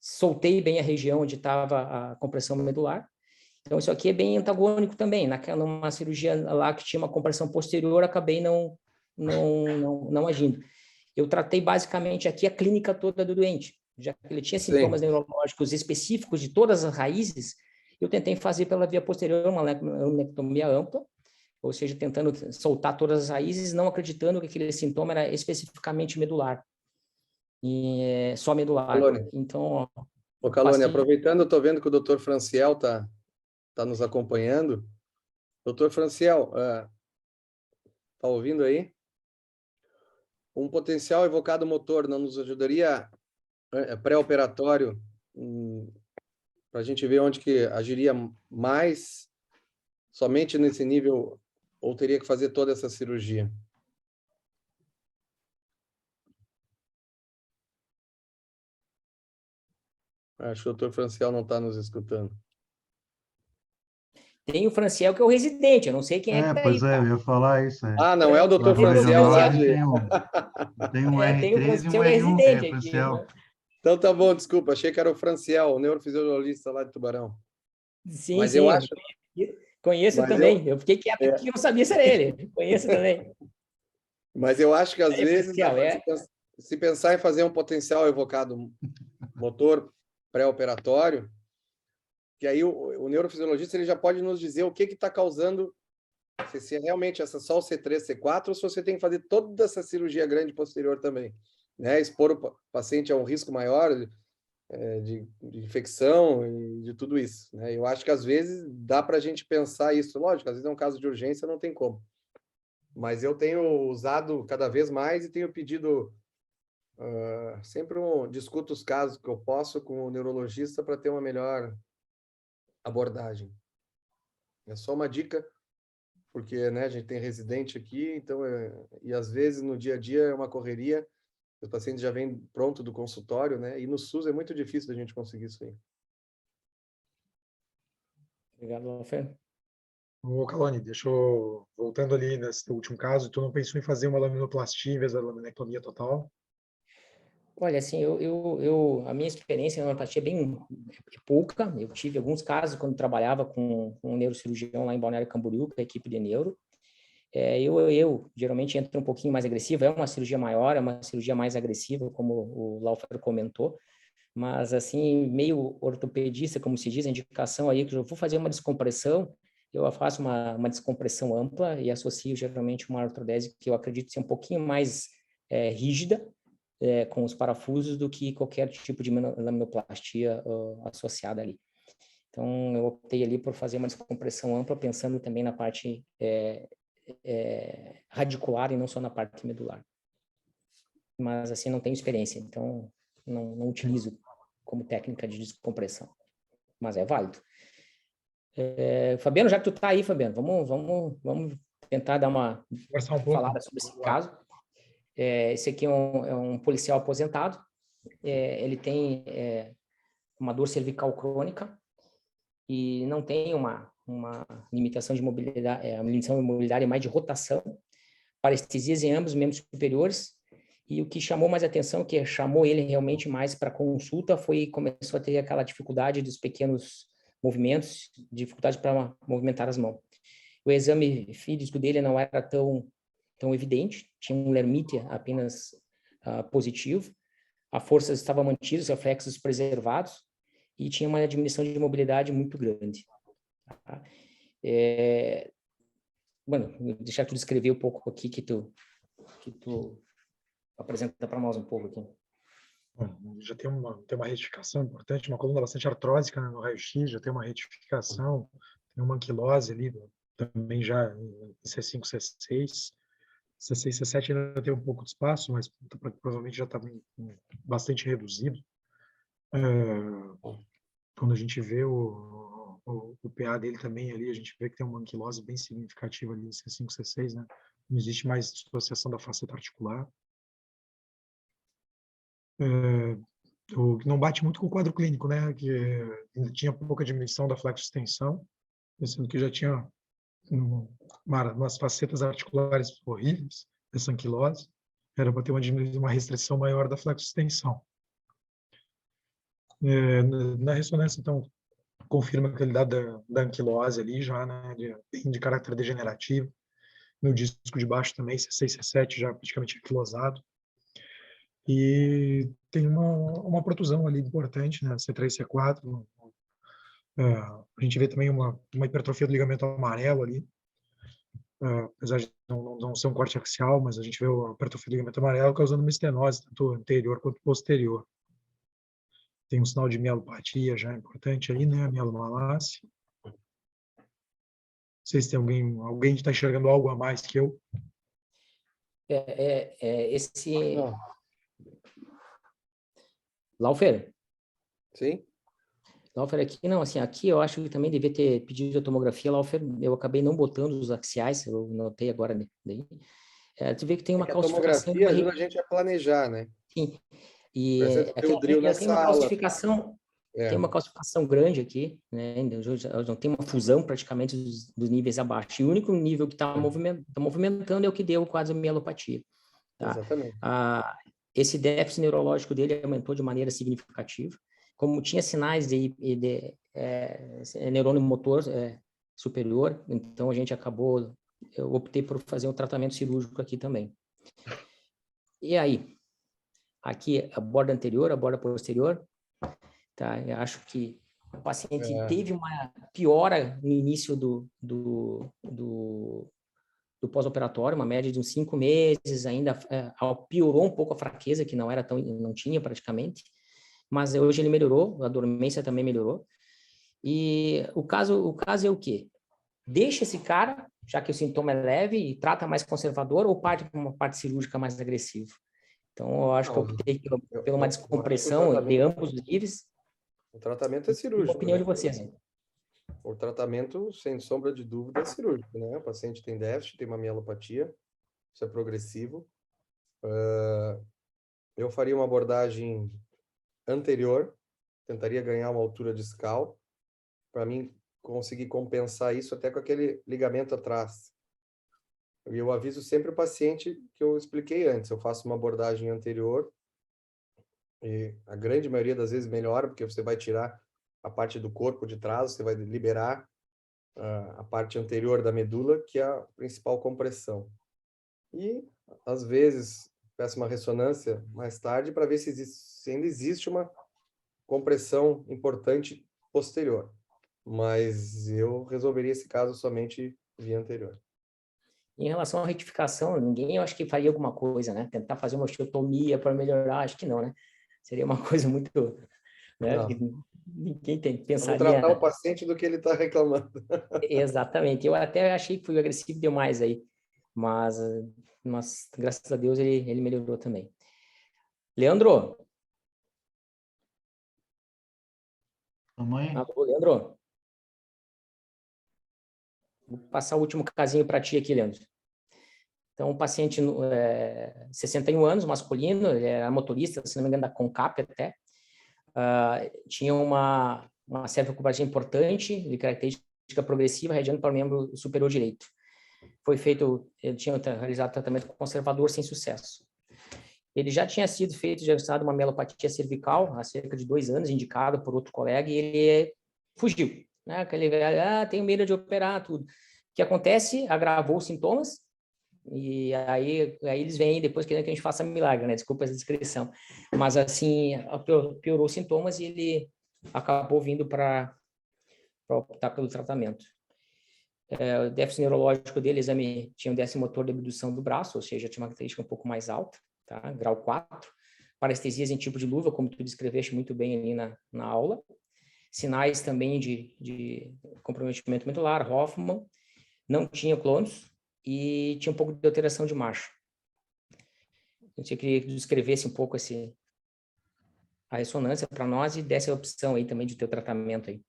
soltei bem a região onde estava a compressão medular. Então isso aqui é bem antagônico também. Numa cirurgia lá que tinha uma compressão posterior, acabei não agindo. Eu tratei basicamente aqui a clínica toda do doente. Já que ele tinha sintomas neurológicos específicos de todas as raízes, eu tentei fazer pela via posterior uma laminectomia ampla, ou seja, tentando soltar todas as raízes, não acreditando que aquele sintoma era especificamente medular. E só medular. Calone. Então... Calone, aproveitando, eu estou vendo que o Dr. Franciel está nos acompanhando. Dr. Franciel, está ouvindo aí? Um potencial evocado motor não nos ajudaria pré-operatório para a gente ver onde que agiria mais somente nesse nível ou teria que fazer toda essa cirurgia? Acho que o Dr. Franciel não está nos escutando. Tem o Franciel, que é o residente, eu não sei quem é que tá pois aí. Eu ia falar isso. Não é o Dr. Franciel lá de... Tem um R3 tem o Franciel e um R1, residente Franciel. aqui, né? Então tá bom, desculpa, achei que era o Franciel, o neurofisiologista lá de Tubarão. Sim, mas sim, eu acho... conheço mas também. Eu fiquei quieto aqui, que eu não sabia se era ele. Conheço também. Mas eu acho que às vezes Franciel, se pensar em fazer um potencial evocado motor pré-operatório, que aí o neurofisiologista ele já pode nos dizer o que está causando, se é realmente só o C3, C4, ou se você tem que fazer toda essa cirurgia grande posterior também, né? Expor o paciente a um risco maior de infecção e de tudo isso, né? Eu acho que às vezes dá para a gente pensar isso, lógico, às vezes é um caso de urgência, não tem como. Mas eu tenho usado cada vez mais e tenho pedido sempre discuto os casos que eu posso com o neurologista para ter uma melhor abordagem. É só uma dica, porque né, a gente tem residente aqui, então e às vezes no dia a dia é uma correria, o paciente já vem pronto do consultório, né? E no SUS é muito difícil da gente conseguir isso aí. Obrigado, Rafael. Calone, voltando ali nesse último caso, tu não pensou em fazer uma laminoplastia em vez da laminectomia total? Olha, assim, a minha experiência na laminoplastia é bem pouca. Eu tive alguns casos quando trabalhava com um neurocirurgião lá em Balneário Camboriú, com a equipe de neuro. Eu geralmente entro um pouquinho mais agressivo, é uma cirurgia maior, é uma cirurgia mais agressiva, como o Laufer comentou, mas assim, meio ortopedista, como se diz, a indicação aí, que eu vou fazer uma descompressão, eu faço uma descompressão ampla e associo geralmente uma artrodese que eu acredito ser um pouquinho mais rígida, com os parafusos, do que qualquer tipo de laminoplastia associada ali. Então, eu optei ali por fazer uma descompressão ampla, pensando também na parte radicular e não só na parte medular. Mas, assim, não tenho experiência, então não utilizo como técnica de descompressão. Mas é válido. Fabiano, já que tu tá aí, Fabiano, vamos tentar dar uma falada sobre esse caso. Esse aqui é um policial aposentado. Ele tem uma dor cervical crônica e não tem uma limitação de mobilidade, uma limitação de mobilidade mais de rotação, parestesias em ambos os membros superiores. E o que chamou mais atenção, que chamou ele realmente mais para consulta, começou a ter aquela dificuldade dos pequenos movimentos, dificuldade para movimentar as mãos. O exame físico dele não era tão evidente, tinha um Lermite apenas positivo, a força estava mantida, os reflexos preservados, e tinha uma diminuição de mobilidade muito grande. Tá? Bueno, vou deixar tu descrever um pouco aqui que tu apresenta para nós um pouco aqui. Bom, já tem uma retificação importante, uma coluna bastante artrósica, né, no raio-x, já tem uma retificação, tem uma anquilose ali também já em C5, C6. C6, C7 ainda tem um pouco de espaço, mas provavelmente já está bastante reduzido. Quando a gente vê o PA dele também ali, a gente vê que tem uma anquilose bem significativa ali em C5, C6, né? Não existe mais dissociação da faceta articular. Não bate muito com o quadro clínico, né? Que ainda tinha pouca diminuição da flexo-extensão, sendo que já tinha umas facetas articulares horríveis dessa anquilose. Era para ter uma restrição maior da flexo-extensão. Na ressonância, então, confirma a qualidade da anquilose ali já, né? De caráter degenerativo. No disco de baixo também, C6, C7 já praticamente anquilosado. E tem uma protusão ali importante, né? C3, C4. A gente vê também uma hipertrofia do ligamento amarelo ali. Apesar de não ser um corte axial, mas a gente vê a hipertrofia do ligamento amarelo causando uma estenose, tanto anterior quanto posterior. Tem um sinal de mielopatia já importante aí, né? Mielomalasse. Não sei se tem alguém que está enxergando algo a mais que eu. Esse... Não. Laufer? Sim? Laufer, aqui não, assim, aqui eu acho que também devia ter pedido a tomografia, Laufer, eu acabei não botando os axiais, eu notei agora daí. Tu vê que tem uma calcificação... A tomografia ajuda a gente a planejar, né? Sim, e o drill ela na tem uma sala. calcificação... Tem uma calcificação grande aqui, né? Não tem uma fusão praticamente dos níveis abaixo. E o único nível que está movimentando é o que deu quase mielopatia. Tá? Exatamente. Esse déficit neurológico dele aumentou de maneira significativa. Como tinha sinais de neurônio motor superior, então a gente eu optei por fazer um tratamento cirúrgico aqui também. E aí? Aqui a borda anterior, a borda posterior. Tá? Eu acho que o paciente teve uma piora no início do pós-operatório, uma média de uns 5 meses, ainda piorou um pouco a fraqueza, que não tinha praticamente, mas hoje ele melhorou, a dormência também melhorou. E o caso é o quê? Deixa esse cara, já que o sintoma é leve, e trata mais conservador, ou parte para uma parte cirúrgica mais agressiva? Então, eu acho que eu optei por uma descompressão de ambos os níveis. O tratamento é cirúrgico. A opinião né? de vocês, hein? O tratamento, sem sombra de dúvida, é cirúrgico, né? O paciente tem déficit, tem uma mielopatia, isso é progressivo. Eu faria uma abordagem anterior, tentaria ganhar uma altura discal, para mim conseguir compensar isso até com aquele ligamento atrás. E eu aviso sempre o paciente que eu expliquei antes, eu faço uma abordagem anterior, e a grande maioria das vezes melhora, porque você vai tirar a parte do corpo de trás, você vai liberar a parte anterior da medula, que é a principal compressão. E, às vezes, peço uma ressonância mais tarde para ver se ainda existe uma compressão importante posterior. Mas eu resolveria esse caso somente via anterior. Em relação à retificação, eu acho que faria alguma coisa, né? Tentar fazer uma osteotomia para melhorar, acho que não, né? Seria uma coisa muito... Né? Ninguém pensaria... Vamos tratar o paciente do que ele está reclamando. Exatamente. Eu até achei que fui agressivo demais aí, mas graças a Deus ele melhorou também. Leandro? Alô, Leandro? Vou passar o último casinho para ti aqui, Leandro. Então, um paciente 61 anos, masculino, ele era motorista, se não me engano, da Concap até. Tinha uma cervicopatia importante, de característica progressiva, radiando para o membro superior direito. Ele tinha realizado tratamento conservador sem sucesso. Ele já tinha sido diagnosticado uma mielopatia cervical há cerca de 2 anos, indicado por outro colega, e ele fugiu. Né? Aquele velho, tenho medo de operar, tudo. O que acontece? Agravou os sintomas, e aí eles vêm depois querendo que a gente faça milagre, né? Desculpa essa descrição. Mas, assim, piorou os sintomas e ele acabou vindo para optar pelo tratamento. O déficit neurológico dele, exame tinha um déficit motor de abdução do braço, ou seja, tinha uma característica um pouco mais alta, tá? Grau 4. Parestesias em tipo de luva, como tu descreveste muito bem ali na aula. Sinais também de comprometimento medular, Hoffman. não tinha clonos e tinha um pouco de alteração de marcha. Eu queria que tu descrevesse um pouco a ressonância para nós e desse a opção aí também de teu tratamento aí.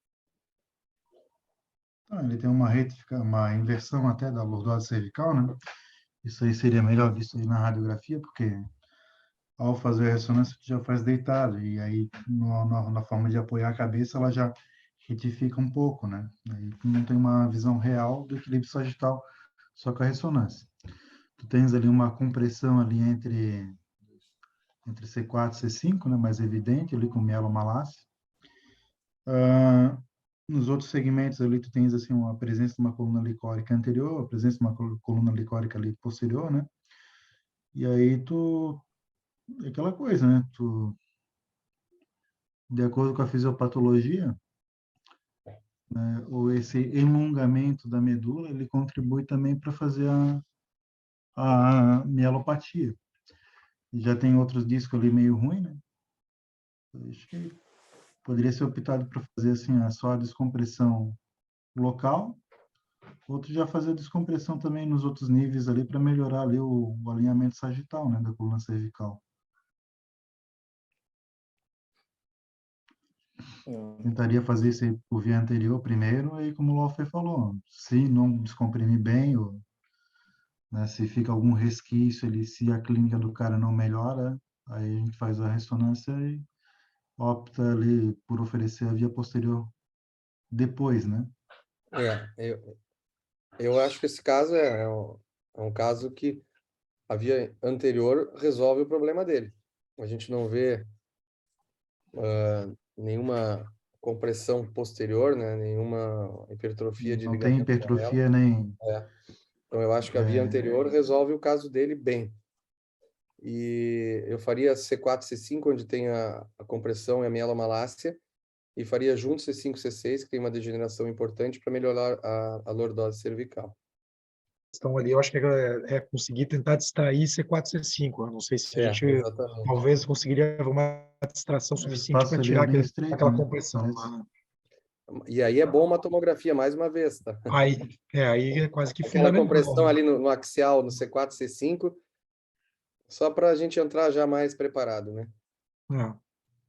Então, ele tem uma inversão até da lordose cervical, né? Isso aí seria melhor visto aí na radiografia, porque ao fazer a ressonância, tu já faz deitado, e aí na forma de apoiar a cabeça, ela já retifica um pouco, né? Aí tu não tem uma visão real do equilíbrio sagital só com a ressonância. Tu tens ali uma compressão ali entre C4 e C5, né? Mais evidente, ali com mielomalácia. Nos outros segmentos ali, tu tens assim, a presença de uma coluna licórica anterior, a presença de uma coluna licórica ali posterior, né? E aí é aquela coisa, né? De acordo com a fisiopatologia, né, ou esse elongamento da medula, ele contribui também para fazer a mielopatia. E já tem outros discos ali meio ruim, né? Acho que poderia ser optado para fazer assim, só a descompressão local, outro já fazer a descompressão também nos outros níveis ali para melhorar ali o alinhamento sagital, né, da coluna cervical. Tentaria fazer isso aí por via anterior primeiro, aí como o Lawfer falou, se não descomprimir bem, ou, né, se fica algum resquício ali, se a clínica do cara não melhora, aí a gente faz a ressonância e opta ali por oferecer a via posterior depois, né? Eu acho que esse caso é um caso que a via anterior resolve o problema dele. A gente não vê nenhuma compressão posterior, né? Nenhuma hipertrofia de Não tem ligamento hipertrofia nem... Então, eu acho que a via anterior resolve o caso dele bem. E eu faria C4, C5, onde tem a compressão e a mielomalácia, e faria junto C5, C6, que tem uma degeneração importante para melhorar a lordose cervical. Então, ali, eu acho que é conseguir tentar distrair C4, C5. Eu não sei se a gente Exatamente. talvez conseguiria uma distração suficiente para ali tirar é bem estreito, aquela né? compressão. E aí é bom uma tomografia, mais uma vez, tá? Aí é quase que Aquela fundamental. compressão ali no axial, no C4, C5, só para a gente entrar já mais preparado, né?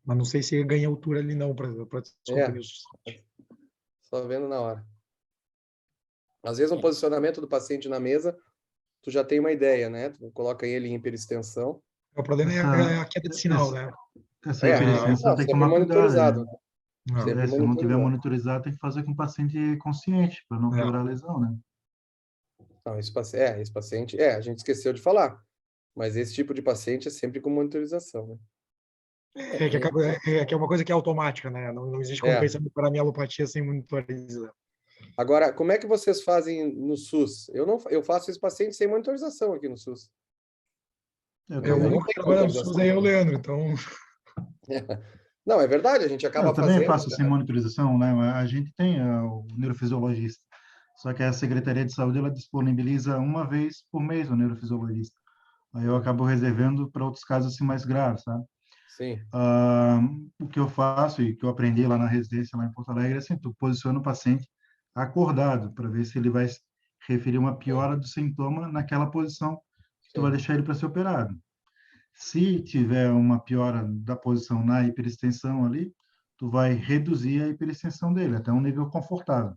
Mas não sei se ganha altura ali não, para descomprimir o suficiente. Só vendo na hora. Às vezes, um posicionamento do paciente na mesa, tu já tem uma ideia, né? Tu coloca ele em hiperextensão. O problema é a queda de sinal, né? Essa hiperextensão tem que tomar cuidado, né? Se não tiver monitorizado, tem que fazer com o paciente consciente, para não piorar a lesão, né? Não, esse paciente, a gente esqueceu de falar, mas esse tipo de paciente é sempre com monitorização, né? Que é uma coisa que é automática, né? Não existe como pensar para a mielopatia sem monitorizar. Agora, como é que vocês fazem no SUS? Eu faço esse paciente sem monitorização aqui no SUS. O único que trabalha no SUS é o Leandro, então... Não, é verdade, a gente acaba fazendo... Eu também faço sem monitorização, né? A gente tem o neurofisiologista, só que a Secretaria de Saúde ela disponibiliza uma vez por mês o neurofisiologista. Aí eu acabo reservando para outros casos assim mais graves, sabe? Sim. O que eu faço e que eu aprendi lá na residência, lá em Porto Alegre, é assim, tu posiciona o paciente acordado para ver se ele vai referir uma piora do sintoma naquela posição que tu vai deixar ele para ser operado. Se tiver uma piora da posição na hiperextensão ali, tu vai reduzir a hiperextensão dele até um nível confortável.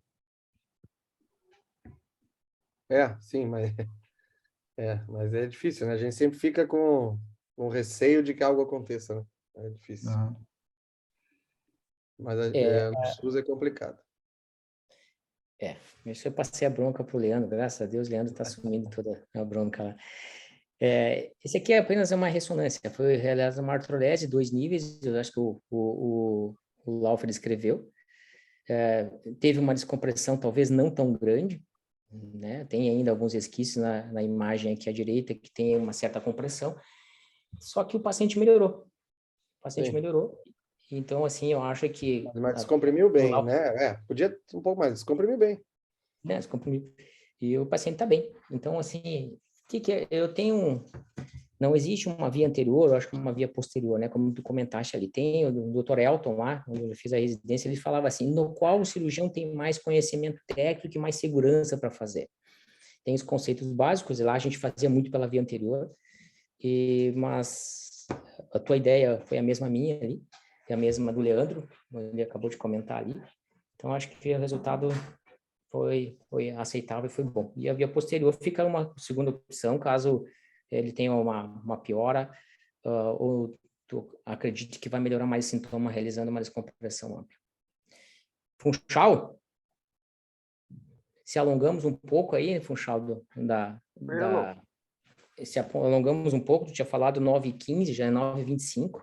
Sim, mas é difícil, né? A gente sempre fica com receio de que algo aconteça, né? É difícil. Mas no SUS é complicado. Isso eu passei a bronca pro Leandro, graças a Deus, o Leandro está assumindo toda a bronca lá. Esse aqui é apenas uma ressonância, foi realizada uma artrolese, 2 níveis, eu acho que o Laufer escreveu. Teve uma descompressão talvez não tão grande, né? Tem ainda alguns resquícios na imagem aqui à direita que tem uma certa compressão, só que o paciente melhorou. Então, assim, eu acho que... Mas descomprimiu bem, né? Podia um pouco mais, descomprimiu bem. Descomprimiu. E o paciente está bem. Então, assim, eu tenho... Não existe uma via anterior, eu acho que uma via posterior, né? Como tu comentaste ali. Tem o Dr. Elton lá, onde eu fiz a residência, ele falava assim, no qual o cirurgião tem mais conhecimento técnico e mais segurança para fazer. tem os conceitos básicos, e lá a gente fazia muito pela via anterior, mas a tua ideia foi a mesma minha ali, e a mesma do Leandro, ele acabou de comentar ali. Então, acho que o resultado foi aceitável e foi bom. E a via posterior fica uma segunda opção, caso ele tenha uma piora, ou tu acredite que vai melhorar mais o sintoma realizando uma descompressão ampla. Funchal? Se alongamos um pouco aí, Funchal, se alongamos um pouco, tu tinha falado 9h15, já é 9h25.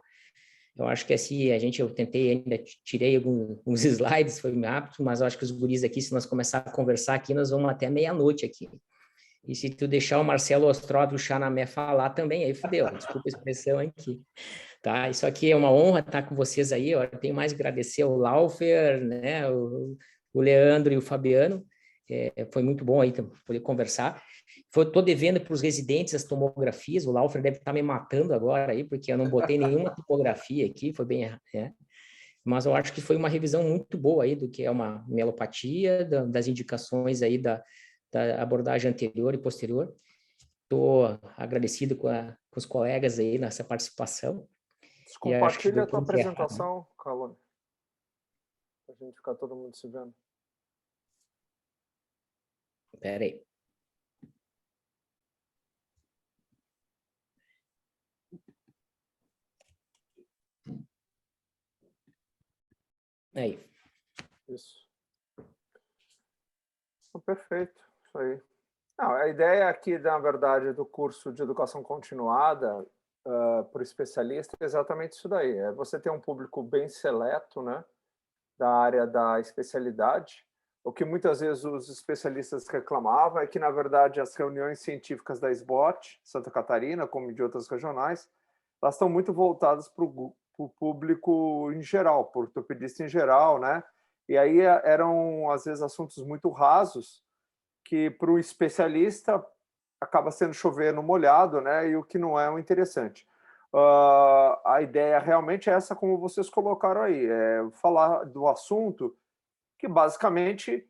Eu acho que assim, eu tentei ainda, tirei alguns slides, foi rápido, mas eu acho que os guris aqui, se nós começar a conversar aqui, nós vamos até meia-noite aqui. E se tu deixar o Marcelo Ostrov e o Xanamé falar também, aí fudeu, desculpa a expressão aqui. Tá? Isso aqui é uma honra estar com vocês aí, eu tenho mais a agradecer ao Laufer, né, o Leandro e o Fabiano, foi muito bom aí poder conversar. Estou devendo para os residentes as tomografias, o Laufer deve estar me matando agora aí, porque eu não botei nenhuma tomografia aqui, foi bem... Mas eu acho que foi uma revisão muito boa aí do que é uma mielopatia, das indicações aí da abordagem anterior e posterior. Estou agradecido com os colegas aí nessa participação. Compartilha a tua apresentação, Calone, para a gente ficar todo mundo se vendo. Espera aí. Aí. Isso. Perfeito, isso aí. Não, a ideia aqui, na verdade, do curso de educação continuada para o especialista é exatamente isso daí. É você ter um público bem seleto, né, da área da especialidade. O que muitas vezes os especialistas reclamavam é que, na verdade, as reuniões científicas da SBOT, Santa Catarina, como de outras regionais, elas estão muito voltadas para o público em geral, para o ortopedista em geral, né? E aí eram, às vezes, assuntos muito rasos, que para o especialista acaba sendo chover no molhado, né? E o que não é o interessante. A ideia realmente é essa, como vocês colocaram aí, é falar do assunto que basicamente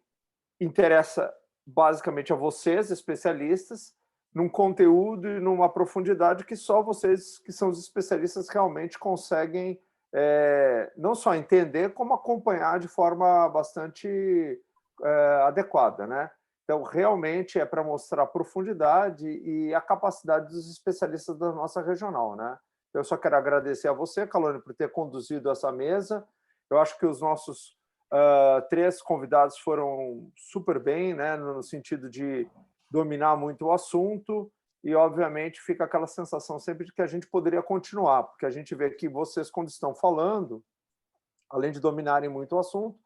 interessa basicamente a vocês, especialistas, num conteúdo e numa profundidade que só vocês, que são os especialistas, realmente conseguem não só entender, como acompanhar de forma bastante adequada, né? Então, realmente é para mostrar a profundidade e a capacidade dos especialistas da nossa regional, né? Eu só quero agradecer a você, Calone, por ter conduzido essa mesa. Eu acho que os nossos 3 convidados foram super bem, né? No sentido de dominar muito o assunto e, obviamente, fica aquela sensação sempre de que a gente poderia continuar, porque a gente vê que vocês, quando estão falando, além de dominarem muito o assunto,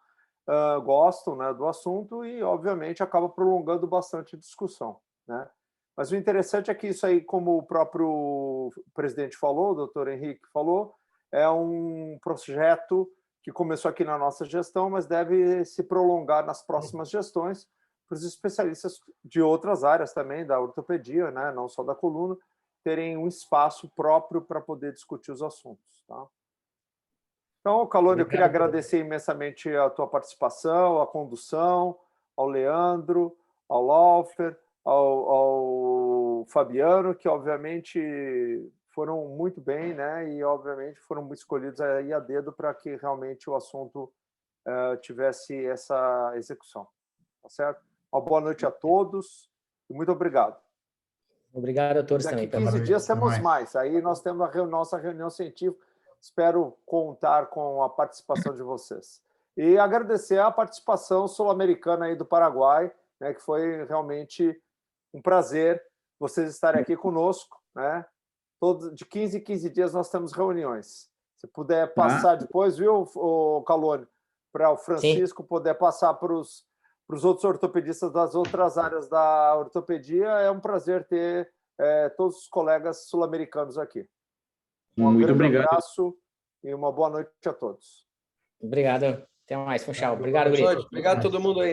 gostam, né, do assunto e, obviamente, acaba prolongando bastante a discussão, né? Mas o interessante é que isso aí, como o próprio presidente falou, o doutor Henrique falou, é um projeto que começou aqui na nossa gestão, mas deve se prolongar nas próximas gestões para os especialistas de outras áreas também, da ortopedia, né, não só da coluna, terem um espaço próprio para poder discutir os assuntos, tá? Então, Calone, eu queria agradecer imensamente a tua participação, a condução, ao Leandro, ao Laufer, ao Fabiano, que obviamente foram muito bem, né? E obviamente foram escolhidos aí a dedo para que realmente o assunto tivesse essa execução, tá certo? Uma boa noite a todos e muito obrigado. Obrigado a todos também. Daqui 15 dias temos mais. Aí nós temos a nossa reunião científica. Espero contar com a participação de vocês. E agradecer a participação sul-americana aí do Paraguai, né, que foi realmente um prazer vocês estarem aqui conosco, né? De 15 em 15 dias nós temos reuniões. Se puder passar depois, viu, Calone, para o Francisco poder passar para os outros ortopedistas das outras áreas da ortopedia, é um prazer ter todos os colegas sul-americanos aqui. Muito obrigado. Um abraço e uma boa noite a todos. Obrigado. Até mais, Funchal. Obrigado, Obrigado a todo mundo aí.